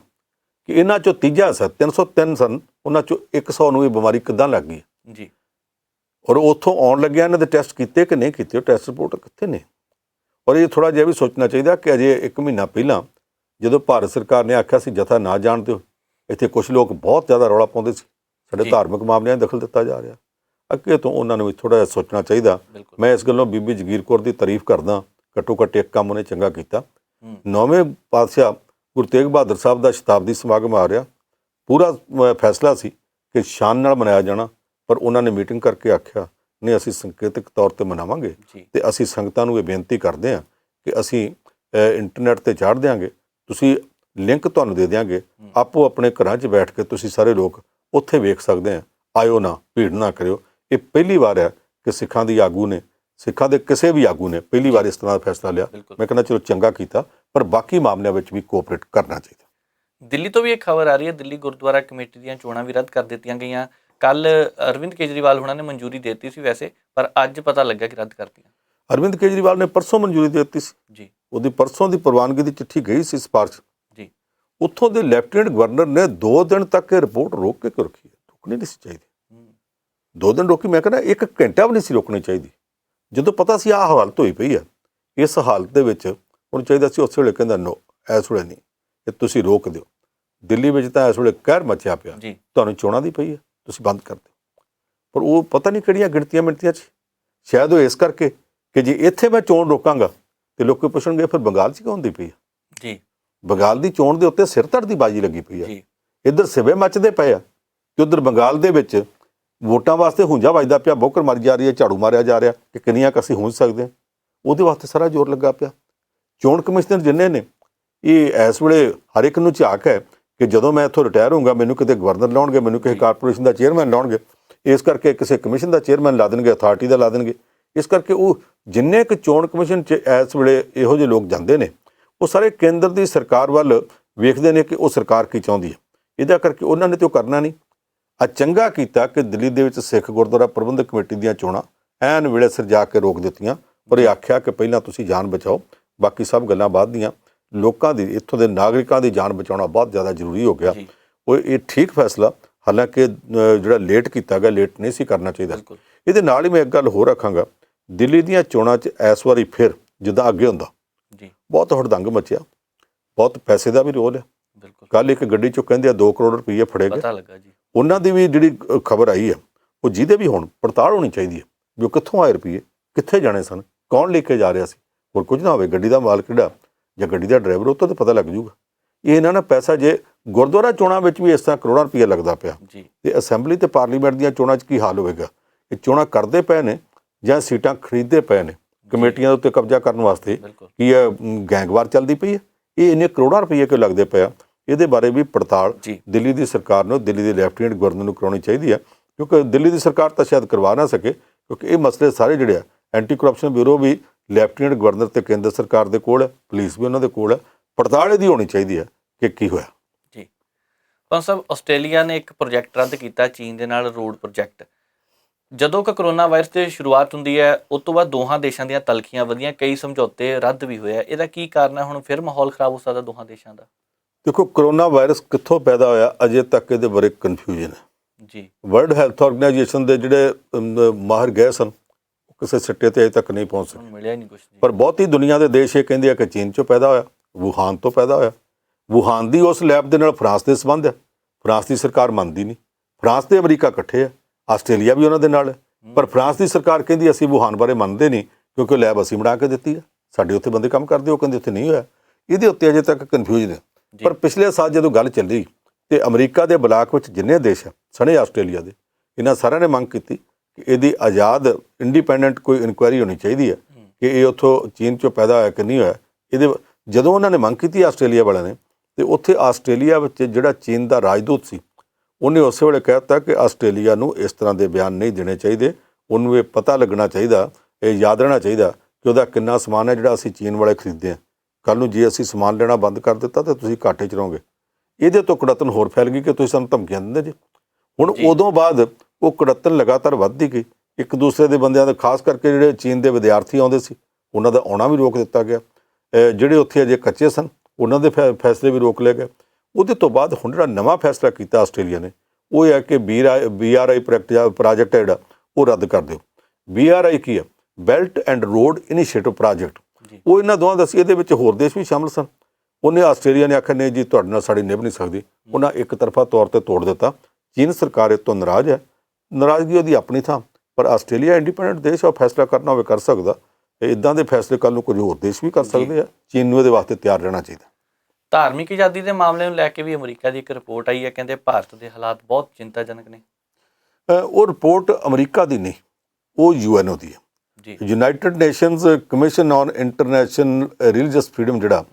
ਕਿ ਇਹਨਾਂ 'ਚੋਂ ਤੀਜਾ ਹਿੱਸਾ 303 ਸਨ, ਉਹਨਾਂ 'ਚੋਂ 100 ਨੂੰ ਇਹ ਬਿਮਾਰੀ ਕਿੱਦਾਂ ਲੱਗ ਗਈ ਜੀ। ਔਰ ਉੱਥੋਂ ਆਉਣ ਲੱਗਿਆ ਇਹਨਾਂ ਦੇ ਟੈਸਟ ਕੀਤੇ ਕਿ ਨਹੀਂ ਕੀਤੇ, ਉਹ ਟੈਸਟ ਰਿਪੋਰਟ ਕਿੱਥੇ ਨੇ? ਔਰ ਇਹ ਥੋੜ੍ਹਾ ਜਿਹਾ ਵੀ ਸੋਚਣਾ ਚਾਹੀਦਾ ਕਿ ਅਜੇ 1 ਮਹੀਨਾ ਪਹਿਲਾਂ ਜਦੋਂ ਭਾਰਤ ਸਰਕਾਰ ਨੇ ਆਖਿਆ ਸੀ ਜਥਾ ਨਾ ਜਾਣ ਦਿਓ, ਇੱਥੇ ਕੁਝ ਲੋਕ ਬਹੁਤ ਜ਼ਿਆਦਾ ਰੌਲਾ ਪਾਉਂਦੇ ਸੀ, ਸਾਡੇ ਧਾਰਮਿਕ ਮਾਮਲਿਆਂ 'ਚ ਦਖਲ ਦਿੱਤਾ ਜਾ ਰਿਹਾ। ਅੱਗੇ ਤੋਂ ਉਹਨਾਂ ਨੂੰ ਵੀ ਥੋੜ੍ਹਾ ਜਿਹਾ ਸੋਚਣਾ ਚਾਹੀਦਾ। ਮੈਂ ਇਸ ਗੱਲੋਂ ਬੀਬੀ ਜਗੀਰ ਕੌਰ ਦੀ ਤਾਰੀਫ ਕਰਦਾ, ਘੱਟੋ ਘੱਟ ਇੱਕ ਕੰਮ ਉਹਨੇ ਚੰਗਾ ਕੀਤਾ। 9ਵੇਂ ਪਾਤਸ਼ਾਹ ਗੁਰੂ ਤੇਗ ਬਹਾਦਰ ਸਾਹਿਬ ਦਾ ਸ਼ਤਾਬਦੀ ਸਮਾਗਮ ਆ ਰਿਹਾ, ਪੂਰਾ ਫੈਸਲਾ ਸੀ ਕਿ ਸ਼ਾਨ ਨਾਲ ਮਨਾਇਆ ਜਾਣਾ, ਪਰ ਉਹਨਾਂ ਨੇ ਮੀਟਿੰਗ ਕਰਕੇ ਆਖਿਆ ਨਹੀਂ, ਅਸੀਂ ਸੰਕੇਤਕ ਤੌਰ ਤੇ ਮਨਾਵਾਂਗੇ, ਤੇ ਅਸੀਂ ਸੰਗਤਾਂ ਨੂੰ ਇਹ ਬੇਨਤੀ ਕਰਦੇ ਹਾਂ ਕਿ ਅਸੀਂ ਇੰਟਰਨੈਟ ਤੇ ਚਾੜ ਦਿਆਂਗੇ, ਤੁਸੀਂ ਲਿੰਕ ਤੁਹਾਨੂੰ ਦੇ ਦਿਆਂਗੇ, ਆਪੋ ਆਪਣੇ ਘਰਾਂ 'ਚ ਬੈਠ ਕੇ ਤੁਸੀਂ ਸਾਰੇ ਲੋਕ ਉੱਥੇ ਵੇਖ ਸਕਦੇ ਆ, ਆਇਓ ਨਾ, ਭੀੜ ਨਾ ਕਰਿਓ। ਇਹ ਪਹਿਲੀ ਵਾਰ ਹੈ ਕਿ ਸਿੱਖਾਂ ਦੀ ਆਗੂ ਨੇ, ਸਿੱਖਾਂ ਦੇ ਕਿਸੇ ਵੀ ਆਗੂ ਨੇ ਪਹਿਲੀ ਵਾਰ ਇਸ ਤਰ੍ਹਾਂ ਦਾ ਫੈਸਲਾ ਲਿਆ। ਮੈਂ ਕਹਿੰਦਾ ਚਲੋ ਚੰਗਾ ਕੀਤਾ, ਪਰ ਬਾਕੀ ਮਾਮਲਿਆਂ ਵਿੱਚ ਵੀ ਕੋਆਪਰੇਟ ਕਰਨਾ ਚਾਹੀਦਾ। ਦਿੱਲੀ ਤੋਂ ਵੀ ਇੱਕ ਖਬਰ ਆ ਰਹੀ ਹੈ, ਦਿੱਲੀ ਗੁਰਦੁਆਰਾ ਕਮੇਟੀ ਦੀਆਂ ਚੋਣਾਂ ਵੀ ਰੱਦ ਕਰ ਦਿੱਤੀਆਂ ਗਈਆਂ। ਕੱਲ ਅਰਵਿੰਦ ਕੇਜਰੀਵਾਲ ਹੋਣਾ ਨੇ ਮਨਜ਼ੂਰੀ ਦੇ ਦਿੱਤੀ ਸੀ ਵੈਸੇ, ਪਰ ਅੱਜ ਪਤਾ ਲੱਗਾ ਕਿ ਰੱਦ ਕਰਤੀਆਂ। ਅਰਵਿੰਦ ਕੇਜਰੀਵਾਲ ਨੇ ਪਰਸੋਂ ਮਨਜ਼ੂਰੀ ਦੇ ਦਿੱਤੀ ਸੀ ਜੀ ਉਹਦੀ ਪਰਸੋਂ ਦੀ ਪ੍ਰਵਾਨਗੀ ਦੀ ਚਿੱਠੀ ਗਈ ਸੀ ਸਿਫਾਰਸ਼। ਜੀ ਉੱਥੋਂ ਦੇ ਲੈਫਟੀਨੈਂਟ ਗਵਰਨਰ ਨੇ 2 ਦਿਨ ਤੱਕ ਇਹ ਰਿਪੋਰਟ ਰੋਕ ਕੇ ਕਿਉਂ ਰੱਖੀ ਹੈ? ਰੁਕਣੀ ਨਹੀਂ ਸੀ ਚਾਹੀਦੀ। 2 ਦਿਨ ਰੋਕੀ, ਮੈਂ ਕਹਿੰਦਾ 1 ਘੰਟਾ ਵੀ ਨਹੀਂ ਸੀ ਰੋਕਣੀ ਚਾਹੀਦੀ। ਜਦੋਂ ਪਤਾ ਸੀ ਆਹ ਹਾਲਤ ਹੋਈ ਪਈ ਹੈ, ਇਸ ਹਾਲਤ ਦੇ ਵਿੱਚ ਹੁਣ ਚਾਹੀਦਾ ਸੀ ਉਸ ਵੇਲੇ ਕਹਿੰਦਾ ਨੋ, ਇਸ ਵੇਲੇ ਨਹੀਂ, ਇਹ ਤੁਸੀਂ ਰੋਕ ਦਿਓ। ਦਿੱਲੀ ਵਿੱਚ ਤਾਂ ਇਸ ਵੇਲੇ ਕਹਿਰ ਮਚਿਆ ਪਿਆ, ਤੁਹਾਨੂੰ ਚੋਣਾਂ ਦੀ ਪਈ ਹੈ, ਤੁਸੀਂ ਬੰਦ ਕਰ ਦਿਓ। ਪਰ ਉਹ ਪਤਾ ਨਹੀਂ ਕਿਹੜੀਆਂ ਗਿਣਤੀਆਂ ਮਿਣਤੀਆਂ 'ਚ, ਸ਼ਾਇਦ ਉਹ ਇਸ ਕਰਕੇ ਕਿ ਜੇ ਇੱਥੇ ਮੈਂ ਚੋਣ ਰੋਕਾਂਗਾ ਤੇ ਲੋਕ ਪੁੱਛਣਗੇ ਫਿਰ ਬੰਗਾਲ 'ਚ ਕਿਉਂ ਹੁੰਦੀ ਪਈ ਹੈ? ਜੀ ਬੰਗਾਲ ਦੀ ਚੋਣ ਦੇ ਉੱਤੇ ਸਿਰ ਧੜ ਦੀ ਬਾਜੀ ਲੱਗੀ ਪਈ ਹੈ। ਜੀ ਇੱਧਰ ਸਿਵੇ ਮੱਚਦੇ ਪਏ ਆ ਤੇ ਉੱਧਰ ਬੰਗਾਲ ਦੇ ਵਿੱਚ ਵੋਟਾਂ ਵਾਸਤੇ ਹੁੰਜਾ ਵੱਜਦਾ ਪਿਆ, ਬੋਕਰ ਮਾਰੀ ਜਾ ਰਹੀ ਹੈ, ਝਾੜੂ ਮਾਰਿਆ ਜਾ ਰਿਹਾ ਕਿ ਕਿੰਨੀਆਂ ਕੁ ਅਸੀਂ ਹੁੰਜ ਸਕਦੇ ਹਾਂ। ਉਹਦੇ ਵਾਸਤੇ ਸਾਰਾ ਜ਼ੋਰ ਲੱਗਾ ਪਿਆ। ਚੋਣ ਕਮਿਸ਼ਨਰ ਜਿੰਨੇ ਨੇ, ਇਹ ਇਸ ਵੇਲੇ ਹਰ ਇੱਕ ਨੂੰ ਝਾਕ ਹੈ ਕਿ ਜਦੋਂ ਮੈਂ ਇੱਥੋਂ ਰਿਟਾਇਰ ਹੋਊਂਗਾ ਮੈਨੂੰ ਕਿਤੇ ਗਵਰਨਰ ਲਾਉਣਗੇ, ਮੈਨੂੰ ਕਿਸੇ ਕਾਰਪੋਰੇਸ਼ਨ ਦਾ ਚੇਅਰਮੈਨ ਲਾਉਣਗੇ, ਇਸ ਕਰਕੇ ਕਿਸੇ ਕਮਿਸ਼ਨ ਦਾ ਚੇਅਰਮੈਨ ਲਾ ਦੇਣਗੇ, ਅਥਾਰਟੀ ਦਾ ਲਾ ਦੇਣਗੇ। ਇਸ ਕਰਕੇ ਉਹ ਜਿੰਨੇ ਕੁ ਚੋਣ ਕਮਿਸ਼ਨ 'ਚ ਇਸ ਵੇਲੇ ਇਹੋ ਜਿਹੇ ਲੋਕ ਜਾਂਦੇ ਨੇ, ਉਹ ਸਾਰੇ ਕੇਂਦਰ ਦੀ ਸਰਕਾਰ ਵੱਲ ਵੇਖਦੇ ਨੇ ਕਿ ਉਹ ਸਰਕਾਰ ਕੀ ਚਾਹੁੰਦੀ ਹੈ। ਇਹਦਾ ਕਰਕੇ ਉਹਨਾਂ ਨੇ ਤਾਂ ਉਹ ਕਰਨਾ ਨਹੀਂ। ਆ ਚੰਗਾ ਕੀਤਾ ਕਿ ਦਿੱਲੀ ਦੇ ਵਿੱਚ ਸਿੱਖ ਗੁਰਦੁਆਰਾ ਪ੍ਰਬੰਧਕ ਕਮੇਟੀ ਦੀਆਂ ਚੋਣਾਂ ਐਨ ਵੇਲੇ ਸਿਰ ਜਾ ਕੇ ਰੋਕ ਦਿੱਤੀਆਂ, ਪਰ ਇਹ ਆਖਿਆ ਕਿ ਪਹਿਲਾਂ ਤੁਸੀਂ ਜਾਨ ਬਚਾਓ, ਬਾਕੀ ਸਭ ਗੱਲਾਂ ਬਾਅਦ ਦੀਆਂ। ਲੋਕਾਂ ਦੀ, ਇੱਥੋਂ ਦੇ ਨਾਗਰਿਕਾਂ ਦੀ ਜਾਨ ਬਚਾਉਣਾ ਬਹੁਤ ਜ਼ਿਆਦਾ ਜ਼ਰੂਰੀ ਹੋ ਗਿਆ। ਉਹ ਇਹ ਠੀਕ ਫੈਸਲਾ, ਹਾਲਾਂਕਿ ਜਿਹੜਾ ਲੇਟ ਕੀਤਾ ਗਿਆ, ਲੇਟ ਨਹੀਂ ਸੀ ਕਰਨਾ ਚਾਹੀਦਾ। ਇਹਦੇ ਨਾਲ ਹੀ ਮੈਂ ਇੱਕ ਗੱਲ ਹੋਰ ਰੱਖਾਂਗਾ, ਦਿੱਲੀ ਦੀਆਂ ਚੋਣਾਂ 'ਚ ਇਸ ਵਾਰੀ ਫਿਰ ਜਿੱਦਾਂ ਅੱਗੇ ਹੁੰਦਾ ਬਹੁਤ ਹੜਦੰਗ ਮਚਿਆ, ਬਹੁਤ ਪੈਸੇ ਦਾ ਵੀ ਰੋਲ ਹੈ। ਕੱਲ ਇੱਕ ਗੱਡੀ 'ਚੋਂ ਕਹਿੰਦੇ ਆ 2 ਕਰੋੜ ਰੁਪਈਏ ਫੜੇ ਗਏ। ਉਹਨਾਂ ਦੀ ਵੀ ਜਿਹੜੀ ਖਬਰ ਆਈ ਹੈ, ਉਹ ਜਿਹਦੇ ਵੀ ਹੁਣ ਪੜਤਾਲ ਹੋਣੀ ਚਾਹੀਦੀ ਹੈ ਵੀ ਉਹ ਕਿੱਥੋਂ ਆਏ ਰੁਪਈਏ, ਕਿੱਥੇ ਜਾਣੇ ਸਨ, ਕੌਣ ਲੈ ਕੇ ਜਾ ਰਿਹਾ ਸੀ। ਹੋਰ ਕੁਝ ਨਾ ਹੋਵੇ, ਗੱਡੀ ਦਾ ਮਾਲਕ ਕਿਹੜਾ ਜਾਂ ਗੱਡੀ ਦਾ ਡਰਾਈਵਰ, ਉਹ ਤੋਂ ਤਾਂ ਪਤਾ ਲੱਗ ਜੂਗਾ। ਇਹ ਇਹਨਾਂ ਨਾਲ ਪੈਸਾ, ਜੇ ਗੁਰਦੁਆਰਾ ਚੋਣਾਂ ਵਿੱਚ ਵੀ ਇਸ ਤਰ੍ਹਾਂ ਕਰੋੜਾਂ ਰੁਪਈਆ ਲੱਗਦਾ ਪਿਆ ਤੇ ਅਸੈਂਬਲੀ ਤੇ ਪਾਰਲੀਮੈਂਟ ਦੀਆਂ ਚੋਣਾਂ 'ਚ ਕੀ ਹਾਲ ਹੋਵੇਗਾ? ਇਹ ਚੋਣਾਂ ਕਰਦੇ ਪਏ ਨੇ ਜਾਂ ਸੀਟਾਂ ਖਰੀਦਦੇ ਪਏ ਨੇ ਕਮੇਟੀਆਂ ਦੇ ਉੱਤੇ ਕਬਜ਼ਾ ਕਰਨ ਵਾਸਤੇ? ਕੀ ਇਹ ਗੈਂਗਵਾਰ ਚੱਲਦੀ ਪਈ ਹੈ? ਇਹ ਇੰਨੇ ਕਰੋੜਾਂ ਰੁਪਈਏ ਕਿਉਂ ਲੱਗਦੇ ਪਏ ਆ? ਇਹਦੇ ਬਾਰੇ ਵੀ ਪੜਤਾਲ ਦਿੱਲੀ ਦੀ ਸਰਕਾਰ ਨੂੰ, ਦਿੱਲੀ ਦੇ ਲੈਫਟੀਨੈਂਟ ਗਵਰਨਰ ਨੂੰ ਕਰਾਉਣੀ ਚਾਹੀਦੀ ਹੈ, ਕਿਉਂਕਿ ਦਿੱਲੀ ਦੀ ਸਰਕਾਰ ਤਾਂ ਸ਼ਾਇਦ ਕਰਵਾ ਨਾ ਸਕੇ, ਕਿਉਂਕਿ ਇਹ ਮਸਲੇ ਸਾਰੇ ਜਿਹੜੇ ਆ, ਐਂਟੀ ਕਰਪਸ਼ਨ ਬਿਊਰੋ ਵੀ ਲੈਫਟੀਨੈਂਟ ਗਵਰਨਰ ਤੇ ਕੇਂਦਰ ਸਰਕਾਰ ਦੇ ਕੋਲ ਹੈ, ਪੁਲਿਸ ਵੀ ਉਹਨਾਂ ਦੇ ਕੋਲ ਹੈ। ਪੜਤਾਲ ਇਹਦੀ ਹੋਣੀ ਚਾਹੀਦੀ ਹੈ ਕਿ ਕੀ ਹੋਇਆ। ਜੀ ਪੰਜ ਸਾਹਿਬ, ਆਸਟ੍ਰੇਲੀਆ ਨੇ ਇੱਕ ਪ੍ਰੋਜੈਕਟ ਰੱਦ ਕੀਤਾ ਚੀਨ ਦੇ ਨਾਲ, ਰੋਡ ਪ੍ਰੋਜੈਕਟ। ਜਦੋਂ ਕਿ ਕਰੋਨਾ ਵਾਇਰਸ ਦੀ ਸ਼ੁਰੂਆਤ ਹੁੰਦੀ ਹੈ, ਉਸ ਤੋਂ ਬਾਅਦ ਦੋਹਾਂ ਦੇਸ਼ਾਂ ਦੀਆਂ ਤਲਖੀਆਂ ਵਧੀਆਂ, ਕਈ ਸਮਝੌਤੇ ਰੱਦ ਵੀ ਹੋਏ ਆ। ਇਹਦਾ ਕੀ ਕਾਰਨ ਹੈ? ਹੁਣ ਫਿਰ ਮਾਹੌਲ ਖਰਾਬ ਹੋ ਸਕਦਾ ਦੋਹਾਂ ਦੇਸ਼ਾਂ ਦਾ। ਦੇਖੋ, ਕਰੋਨਾ ਵਾਇਰਸ ਕਿੱਥੋਂ ਪੈਦਾ ਹੋਇਆ ਅਜੇ ਤੱਕ ਇਹਦੇ ਬਾਰੇ ਕਨਫਿਊਜ਼ਨ ਹੈ। ਜੀ ਵਰਲਡ ਹੈਲਥ ਆਰਗੇਨਾਈਜੇਸ਼ਨ ਦੇ ਜਿਹੜੇ ਮਾਹਰ ਗਏ ਸਨ, ਉਹ ਕਿਸੇ ਸਿੱਟੇ ਤੇ ਅਜੇ ਤੱਕ ਨਹੀਂ ਪਹੁੰਚ ਸਕੇ। ਮਿਲਿਆ ਨਹੀਂ ਕੁਝ। ਪਰ ਬਹੁਤੀ ਦੁਨੀਆ ਦੇ ਦੇਸ਼ ਇਹ ਕਹਿੰਦੇ ਆ ਕਿ ਚੀਨ 'ਚੋਂ ਪੈਦਾ ਹੋਇਆ, ਵੂਹਾਨ ਤੋਂ ਪੈਦਾ ਹੋਇਆ। ਵੂਹਾਨ ਦੀ ਉਸ ਲੈਬ ਦੇ ਨਾਲ ਫਰਾਂਸ ਦੇ ਸੰਬੰਧ ਹੈ, ਫਰਾਂਸ ਦੀ ਸਰਕਾਰ ਮੰਨਦੀ ਨਹੀਂ। ਫਰਾਂਸ ਤੇ ਅਮਰੀਕਾ ਇਕੱਠੇ ਆ, ਆਸਟ੍ਰੇਲੀਆ ਵੀ ਉਹਨਾਂ ਦੇ ਨਾਲ ਹੈ, ਪਰ ਫਰਾਂਸ ਦੀ ਸਰਕਾਰ ਕਹਿੰਦੀ ਅਸੀਂ ਵੂਹਾਨ ਬਾਰੇ ਮੰਨਦੇ ਨਹੀਂ ਕਿਉਂਕਿ ਲੈਬ ਅਸੀਂ ਬਣਾ ਕੇ ਦਿੱਤੀ ਹੈ, ਸਾਡੇ ਉੱਥੇ ਬੰਦੇ ਕੰਮ ਕਰਦੇ, ਉਹ ਕਹਿੰਦੇ ਉੱਥੇ ਨਹੀਂ ਹੋਇਆ। ਇਹਦੇ ਉੱਤੇ ਅਜੇ ਤੱਕ ਕਨਫਿਊਜ਼ਨ ਹੈ। ਪਰ ਪਿਛਲੇ ਸਾਲ ਜਦੋਂ ਗੱਲ ਚੱਲੀ ਤੇ ਅਮਰੀਕਾ ਦੇ ਬਲਾਕ ਵਿੱਚ ਜਿੰਨੇ ਦੇਸ਼ ਆ ਸਣੇ ਆਸਟ੍ਰੇਲੀਆ ਦੇ, ਇਹਨਾਂ ਸਾਰਿਆਂ ਨੇ ਮੰਗ ਕੀਤੀ ਕਿ ਇਹਦੀ ਆਜ਼ਾਦ ਇੰਡੀਪੈਂਡੈਂਟ ਕੋਈ ਇਨਕੁਆਇਰੀ ਹੋਣੀ ਚਾਹੀਦੀ ਹੈ ਕਿ ਇਹ ਉੱਥੋਂ ਚੀਨ 'ਚੋਂ ਪੈਦਾ ਹੋਇਆ ਕਿ ਨਹੀਂ ਹੋਇਆ। ਇਹਦੇ ਜਦੋਂ ਉਹਨਾਂ ਨੇ ਮੰਗ ਕੀਤੀ ਆਸਟ੍ਰੇਲੀਆ ਵਾਲਿਆਂ ਨੇ, ਤੇ ਉੱਥੇ ਆਸਟ੍ਰੇਲੀਆ ਵਿੱਚ ਜਿਹੜਾ ਚੀਨ ਦਾ ਰਾਜਦੂਤ ਸੀ, ਉਹਨੇ ਉਸੇ ਵੇਲੇ ਕਹਿ ਦਿੱਤਾ ਕਿ ਆਸਟ੍ਰੇਲੀਆ ਨੂੰ ਇਸ ਤਰ੍ਹਾਂ ਦੇ ਬਿਆਨ ਨਹੀਂ ਦੇਣੇ ਚਾਹੀਦੇ। ਉਹਨੂੰ ਇਹ ਪਤਾ ਲੱਗਣਾ ਚਾਹੀਦਾ, ਇਹ ਯਾਦ ਰਹਿਣਾ ਚਾਹੀਦਾ ਕਿ ਉਹਦਾ ਕਿੰਨਾ ਸਮਾਨ ਹੈ ਜਿਹੜਾ ਅਸੀਂ ਚੀਨ ਵਾਲੇ ਖਰੀਦਦੇ ਹਾਂ। ਕੱਲ੍ਹ ਨੂੰ ਜੇ ਅਸੀਂ ਸਮਾਨ ਲੈਣਾ ਬੰਦ ਕਰ ਦਿੱਤਾ ਤਾਂ ਤੁਸੀਂ ਘਾਟੇ 'ਚ ਰਹੋਗੇ। ਇਹਦੇ ਤੋਂ ਕੁੜੱਤਣ ਹੋਰ ਫੈਲ ਗਈ ਕਿ ਤੁਸੀਂ ਸਾਨੂੰ ਧਮਕੀਆਂ ਦਿੰਦੇ ਜੇ। ਹੁਣ ਉਦੋਂ ਬਾਅਦ ਉਹ ਕੁੜੱਤਣ ਲਗਾਤਾਰ ਵੱਧਦੀ ਗਈ। ਇੱਕ ਦੂਸਰੇ ਦੇ ਬੰਦਿਆਂ ਦੇ, ਖਾਸ ਕਰਕੇ ਜਿਹੜੇ ਚੀਨ ਦੇ ਵਿਦਿਆਰਥੀ ਆਉਂਦੇ ਸੀ, ਉਹਨਾਂ ਦਾ ਆਉਣਾ ਵੀ ਰੋਕ ਦਿੱਤਾ ਗਿਆ। ਜਿਹੜੇ ਉੱਥੇ ਅਜੇ ਕੱਚੇ ਸਨ, ਉਹਨਾਂ ਦੇ ਫੈਸਲੇ ਵੀ ਰੋਕ ਲਏ ਗਏ। ਉਹਦੇ ਤੋਂ ਬਾਅਦ ਹੁਣ ਜਿਹੜਾ ਨਵਾਂ ਫੈਸਲਾ ਕੀਤਾ ਆਸਟ੍ਰੇਲੀਆ ਨੇ, ਉਹ ਇਹ ਹੈ ਕਿ BRI ਪ੍ਰੋਜੈਕਟ ਜਿਹੜਾ ਉਹ ਰੱਦ ਕਰ ਦਿਓ। BRI ਕੀ ਹੈ? Belt and road initiative project. ਉਹ ਇਹਨਾਂ ਦੋਵਾਂ ਦਾ ਸੀ, ਇਹਦੇ ਵਿੱਚ ਹੋਰ ਦੇਸ਼ ਵੀ ਸ਼ਾਮਲ ਸਨ। ਉਹਨੇ ਆਸਟ੍ਰੇਲੀਆ ਨੇ ਆਖਿਆ ਨਹੀਂ ਜੀ, ਤੁਹਾਡੇ ਨਾਲ ਸਾਡੀ ਨਿਭ ਨਹੀਂ ਸਕਦੀ। ਉਹਨਾਂ ਇੱਕ ਤਰਫਾ ਤੌਰ 'ਤੇ ਤੋੜ ਦਿੱਤਾ। ਚੀਨ ਸਰਕਾਰ ਇਹ ਤੋਂ ਨਾਰਾਜ਼ ਹੈ, ਨਾਰਾਜ਼ਗੀ ਉਹਦੀ ਆਪਣੀ ਥਾਂ, ਪਰ ਆਸਟ੍ਰੇਲੀਆ ਇੰਡੀਪੈਂਡੈਂਟ ਦੇਸ਼, ਉਹ ਫੈਸਲਾ ਕਰਨਾ ਹੋਵੇ ਕਰ ਸਕਦਾ। ਇੱਦਾਂ ਦੇ ਫੈਸਲੇ ਕੱਲ੍ਹ ਨੂੰ ਕੁਝ ਹੋਰ ਦੇਸ਼ ਵੀ ਕਰ ਸਕਦੇ ਆ। ਚੀਨ ਨੂੰ ਇਹਦੇ ਵਾਸਤੇ ਤਿਆਰ ਰਹਿਣਾ ਚਾਹੀਦਾ। ਧਾਰਮਿਕ ਆਜ਼ਾਦੀ ਦੇ ਮਾਮਲੇ ਨੂੰ ਲੈ ਕੇ ਵੀ ਅਮਰੀਕਾ ਦੀ ਇੱਕ ਰਿਪੋਰਟ ਆਈ ਹੈ, ਕਹਿੰਦੇ ਭਾਰਤ ਦੇ ਹਾਲਾਤ ਬਹੁਤ ਚਿੰਤਾਜਨਕ ਨੇ। ਉਹ ਰਿਪੋਰਟ ਅਮਰੀਕਾ ਦੀ ਨਹੀਂ, ਉਹ UNO ਦੀ ਹੈ, United nations commission on international religious freedom. ਜਿਹੜਾ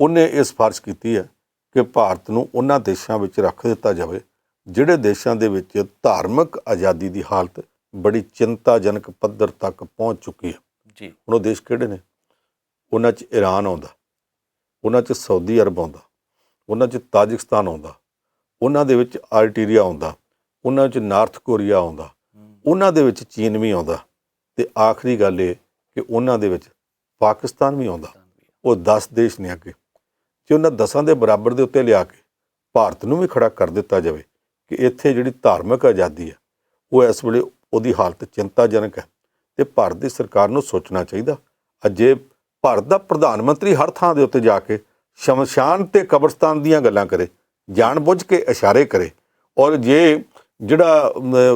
ਉਹਨੇ ਇਹ ਸਿਫਾਰਿਸ਼ ਕੀਤੀ ਹੈ ਕਿ ਭਾਰਤ ਨੂੰ ਉਹਨਾਂ ਦੇਸ਼ਾਂ ਵਿੱਚ ਰੱਖ ਦਿੱਤਾ ਜਾਵੇ ਜਿਹੜੇ ਦੇਸ਼ਾਂ ਦੇ ਵਿੱਚ ਧਾਰਮਿਕ ਆਜ਼ਾਦੀ ਦੀ ਹਾਲਤ ਬੜੀ ਚਿੰਤਾਜਨਕ ਪੱਧਰ ਤੱਕ ਪਹੁੰਚ ਚੁੱਕੀ ਹੈ। ਜੀ ਹੁਣ ਉਹ ਦੇਸ਼ ਕਿਹੜੇ ਨੇ? ਉਹਨਾਂ 'ਚ ਈਰਾਨ ਆਉਂਦਾ, ਉਹਨਾਂ 'ਚ ਸਾਊਦੀ ਅਰਬ ਆਉਂਦਾ, ਉਹਨਾਂ 'ਚ ਤਾਜਿਕਸਤਾਨ ਆਉਂਦਾ, ਉਹਨਾਂ ਦੇ ਵਿੱਚ ਅਲਜੀਰੀਆ ਆਉਂਦਾ, ਉਹਨਾਂ 'ਚ ਨਾਰਥ ਕੋਰੀਆ ਆਉਂਦਾ, ਉਹਨਾਂ ਦੇ ਵਿੱਚ ਚੀਨ ਵੀ ਆਉਂਦਾ, ਤੇ ਆਖਰੀ ਗੱਲ ਇਹ ਕਿ ਉਹਨਾਂ ਦੇ ਵਿੱਚ ਪਾਕਿਸਤਾਨ ਵੀ ਆਉਂਦਾ। ਉਹ 10 ਦੇਸ਼ ਨੇ ਅੱਗੇ, ਜੇ ਉਹਨਾਂ 10 ਦੇ ਬਰਾਬਰ ਦੇ ਉੱਤੇ ਲਿਆ ਕੇ ਭਾਰਤ ਨੂੰ ਵੀ ਖੜਾ ਕਰ ਦਿੱਤਾ ਜਾਵੇ ਕਿ ਇੱਥੇ ਜਿਹੜੀ ਧਾਰਮਿਕ ਆਜ਼ਾਦੀ ਹੈ ਉਹ ਇਸ ਵੇਲੇ ਉਹਦੀ ਹਾਲਤ ਚਿੰਤਾਜਨਕ ਹੈ, ਤੇ ਭਾਰਤ ਦੀ ਸਰਕਾਰ ਨੂੰ ਸੋਚਣਾ ਚਾਹੀਦਾ। ਅਜੇ ਭਾਰਤ ਦਾ ਪ੍ਰਧਾਨ ਮੰਤਰੀ ਹਰ ਥਾਂ ਦੇ ਉੱਤੇ ਜਾ ਕੇ ਸ਼ਮਸ਼ਾਨ ਤੇ ਕਬਰਸਤਾਨ ਦੀਆਂ ਗੱਲਾਂ ਕਰੇ, ਜਾਣ ਬੁੱਝ ਕੇ ਇਸ਼ਾਰੇ ਕਰੇ, ਔਰ ਜੇ ਜਿਹੜਾ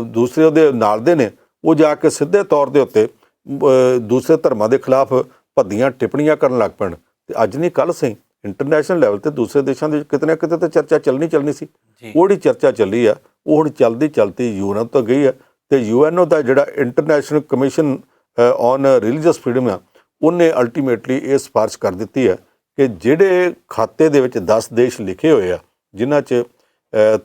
ਦੂਸਰੇ ਉਹਦੇ ਨਾਲ ਦੇ ਨੇ ਉਹ ਜਾ ਕੇ ਸਿੱਧੇ ਤੌਰ ਦੇ ਉੱਤੇ ਦੂਸਰੇ ਧਰਮਾਂ ਦੇ ਖਿਲਾਫ ਭੱਦੀਆਂ ਟਿੱਪਣੀਆਂ ਕਰਨ ਲੱਗ ਪੈਣ, ਤੇ ਅੱਜ ਨਹੀਂ ਕੱਲ੍ਹ ਸਹੀ ਇੰਟਰਨੈਸ਼ਨਲ ਲੈਵਲ ਤੇ ਦੂਸਰੇ ਦੇਸ਼ਾਂ ਦੇ ਵਿੱਚ ਕਿਤੇ ਨਾ ਕਿਤੇ ਤਾਂ ਚਰਚਾ ਚੱਲਣੀ ਸੀ। ਉਹ ਜਿਹੜੀ ਚਰਚਾ ਚੱਲੀ ਆ ਉਹ ਹੁਣ ਚਲਦੀ ਯੂਐਨ ਤੋਂ ਗਈ ਹੈ, ਤੇ ਯੂਐਨਓ ਦਾ ਜਿਹੜਾ international commission on religious freedom ਆ, ਉਹਨੇ ਅਲਟੀਮੇਟਲੀ ਇਹ ਸਿਫਾਰਿਸ਼ ਕਰ ਦਿੱਤੀ ਹੈ ਕਿ ਜਿਹੜੇ ਖਾਤੇ ਦੇ ਵਿੱਚ 10 ਦੇਸ਼ ਲਿਖੇ ਹੋਏ ਆ ਜਿਨ੍ਹਾਂ 'ਚ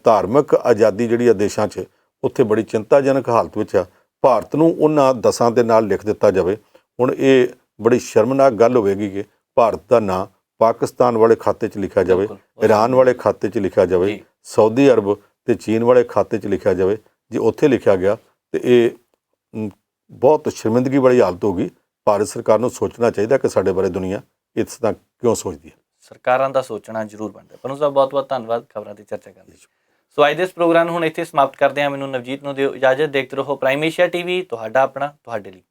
ਧਾਰਮਿਕ ਆਜ਼ਾਦੀ ਜਿਹੜੀ ਆ ਦੇਸ਼ਾਂ 'ਚ, ਉੱਥੇ ਬੜੀ ਚਿੰਤਾਜਨਕ ਹਾਲਤ ਵਿੱਚ ਆ, ਭਾਰਤ ਨੂੰ ਉਹਨਾਂ 10 ਦੇ ਨਾਲ ਲਿਖ ਦਿੱਤਾ ਜਾਵੇ। ਹੁਣ ਇਹ ਬੜੀ ਸ਼ਰਮਨਾਕ ਗੱਲ ਹੋਵੇਗੀ ਕਿ ਭਾਰਤ ਦਾ ਨਾਂ ਪਾਕਿਸਤਾਨ ਵਾਲੇ ਖਾਤੇ 'ਚ ਲਿਖਿਆ ਜਾਵੇ, ਈਰਾਨ ਵਾਲੇ ਖਾਤੇ 'ਚ ਲਿਖਿਆ ਜਾਵੇ, ਸਾਊਦੀ ਅਰਬ ਤੇ ਚੀਨ ਵਾਲੇ ਖਾਤੇ 'ਚ ਲਿਖਿਆ ਜਾਵੇ। ਜੇ ਉੱਥੇ ਲਿਖਿਆ ਗਿਆ ਤੇ ਇਹ ਬਹੁਤ ਸ਼ਰਮਿੰਦਗੀ ਵਾਲੀ ਹਾਲਤ ਹੋਗੀ। ਭਾਰਤ ਸਰਕਾਰ ਨੂੰ ਸੋਚਣਾ ਚਾਹੀਦਾ ਕਿ ਸਾਡੇ ਬਾਰੇ ਦੁਨੀਆ ਇਸ ਤਰ੍ਹਾਂ ਕਿਉਂ ਸੋਚਦੀ ਹੈ। ਸਰਕਾਰਾਂ ਦਾ ਸੋਚਣਾ ਜ਼ਰੂਰ ਬਣਦਾ। ਪਨੂੰ ਸਾਹਿਬ ਬਹੁਤ ਬਹੁਤ ਧੰਨਵਾਦ ਖਬਰਾਂ ਦੀ ਚਰਚਾ ਕਰਨ ਲਈ। ਸੋ ਅੱਜ ਦੇ ਇਸ ਪ੍ਰੋਗਰਾਮ ਨੂੰ ਹੁਣ ਇੱਥੇ ਸਮਾਪਤ ਕਰਦੇ ਹਾਂ। ਮੈਨੂੰ ਨਵਜੀਤ ਨੂੰ ਦਿਓ ਇਜਾਜ਼ਤ। ਦੇਖਦੇ ਰਹੋ ਪ੍ਰਾਈਮ ਏਸ਼ੀਆ ਟੀਵੀ, ਤੁਹਾਡਾ ਆਪਣਾ, ਤੁਹਾਡੇ ਲਈ।